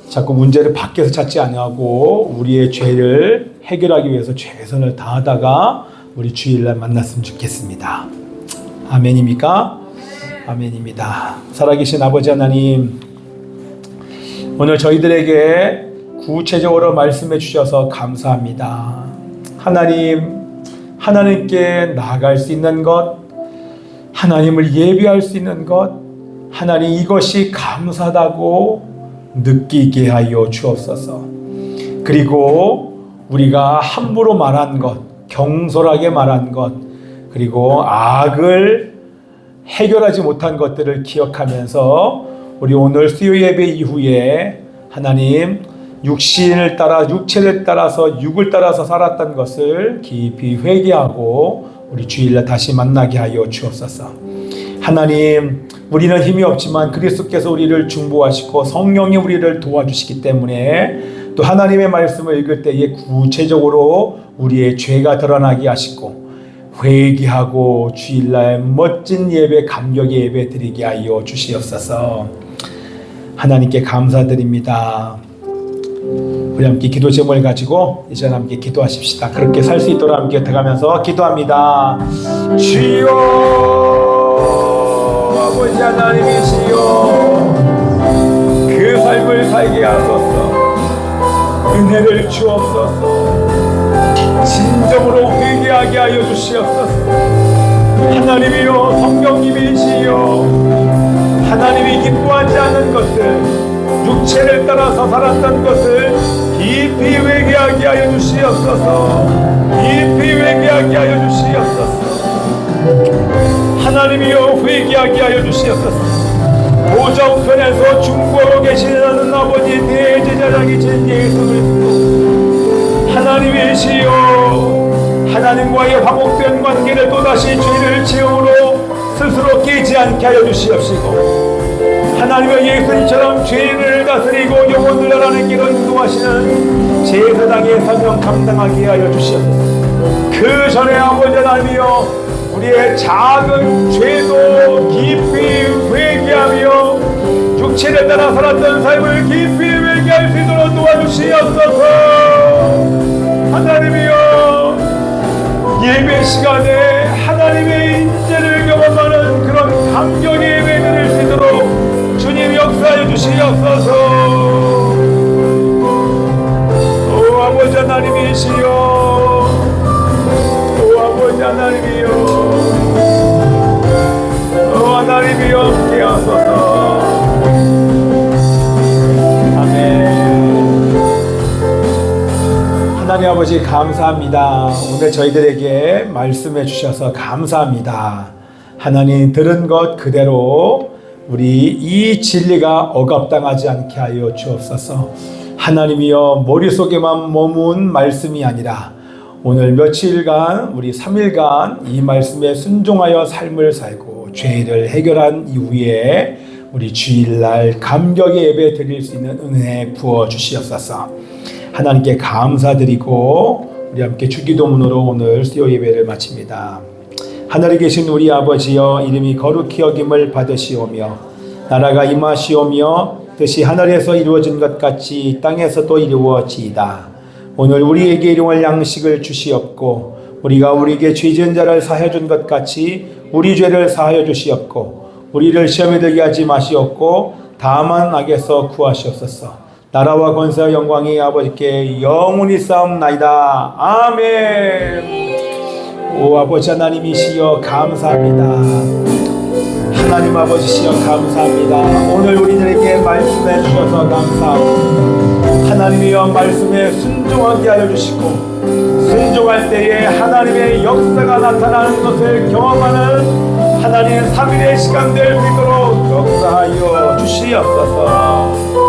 자꾸 문제를 밖에서 찾지 아니하고 우리의 죄를 해결하기 위해서 최선을 다하다가 우리 주일날 만났으면 좋겠습니다. 아멘입니까? 아멘입니다. 살아계신 아버지 하나님, 오늘 저희들에게 구체적으로 말씀해 주셔서 감사합니다. 하나님, 하나님께 나아갈 수 있는 것, 하나님을 예배할 수 있는 것, 하나님 이것이 감사하다고 느끼게 하여 주옵소서. 그리고 우리가 함부로 말한 것, 경솔하게 말한 것, 그리고 악을 해결하지 못한 것들을 기억하면서 우리 오늘 수요 예배 이후에 하나님 육체를 따라서 육을 따라서 살았던 것을 깊이 회개하고 우리 주일날 다시 만나게 하여 주옵소서. 하나님, 우리는 힘이 없지만 그리스도께서 우리를 중보하시고 성령이 우리를 도와주시기 때문에 또 하나님의 말씀을 읽을 때에 구체적으로 우리의 죄가 드러나게 하시고 회개하고 주일날 멋진 예배, 감격의 예배 드리게 하여 주시옵소서. 하나님께 감사드립니다. 우리 함께 기도 제목을 가지고 이제 함께 기도하십시다. 그렇게 살 수 있도록 함께 들어가면서 기도합니다. 주여, 아버지 하나님이시여, 그 삶을 살게 하소서. 은혜를 주옵소서. 진정으로 회개하게 하여 주시옵소서. 하나님이여, 성령님이시여, 하나님이 기뻐하지 않는 것들, 육체를 따라서 살았던 것을 깊이 회개하게 하여 주시옵소서. 깊이 회개하게 하여 주시옵소서. 하나님이여, 회개하게 하여 주시옵소서. 도정편에서 중보하고 계시는 아버지 대제사장이신 예수 그리스도, 하나님이시여, 하나님과의 화목된 관계를 또다시 죄를 지음으로 스스로 깨지 않게 하여 주시옵시고, 하나님의 예수님처럼 죄인을 다스리고 영혼을 나라는 길을 인도하시는 제사장의 사명 감당하게 하여 주시옵소서. 그 전에 아버지 하나님이여, 우리의 작은 죄도 깊이 회개하며 육체를 따라 살았던 삶을 깊이 회개할 수 있도록 도와주시옵소서. 하나님이여, 예배 시간에 하나님의 인재를 경험하는 그런 감격의 예배 드릴 수 있도록 주님 역사해 주시옵소서. 오 아버지 하나님이시여, 오 아버지 하나님이여, 오 하나님이여, 함께 하소서. 아멘. 하나님 아버지 감사합니다. 오늘 저희들에게 말씀해 주셔서 감사합니다. 하나님, 들은 것 그대로 우리 이 진리가 억압당하지 않게 하여 주옵소서. 하나님이여, 머릿속에만 머문 말씀이 아니라 오늘 며칠간, 우리 3일간 이 말씀에 순종하여 삶을 살고 죄를 해결한 이후에 우리 주일날 감격의 예배 드릴 수 있는 은혜 부어 주시옵소서. 하나님께 감사드리고 우리 함께 주기도문으로 오늘 수요 예배를 마칩니다. 하늘에 계신 우리 아버지여, 이름이 거룩히 여김을 받으시오며 나라가 임하시오며 뜻이 하늘에서 이루어진 것 같이 땅에서도 이루어지이다. 오늘 우리에게 일용할 양식을 주시옵고 우리가 우리에게 죄 지은 자를 사하여 준 것 같이 우리 죄를 사하여 주시옵고 우리를 시험에 들게 하지 마시옵고 다만 악에서 구하시옵소서. 나라와 권세와 영광이 아버지께 영원히 싸움나이다. 아멘. 오 아버지 하나님이시여, 감사합니다. 하나님 아버지시여, 감사합니다. 오늘 우리들에게 말씀해 주셔서 감사하고 하나님이여, 말씀에 순종하게 하여 주시고 순종할 때에 하나님의 역사가 나타나는 것을 경험하는 하나님의 3일의 시간 될 수 있도록 역사하여 주시옵소서.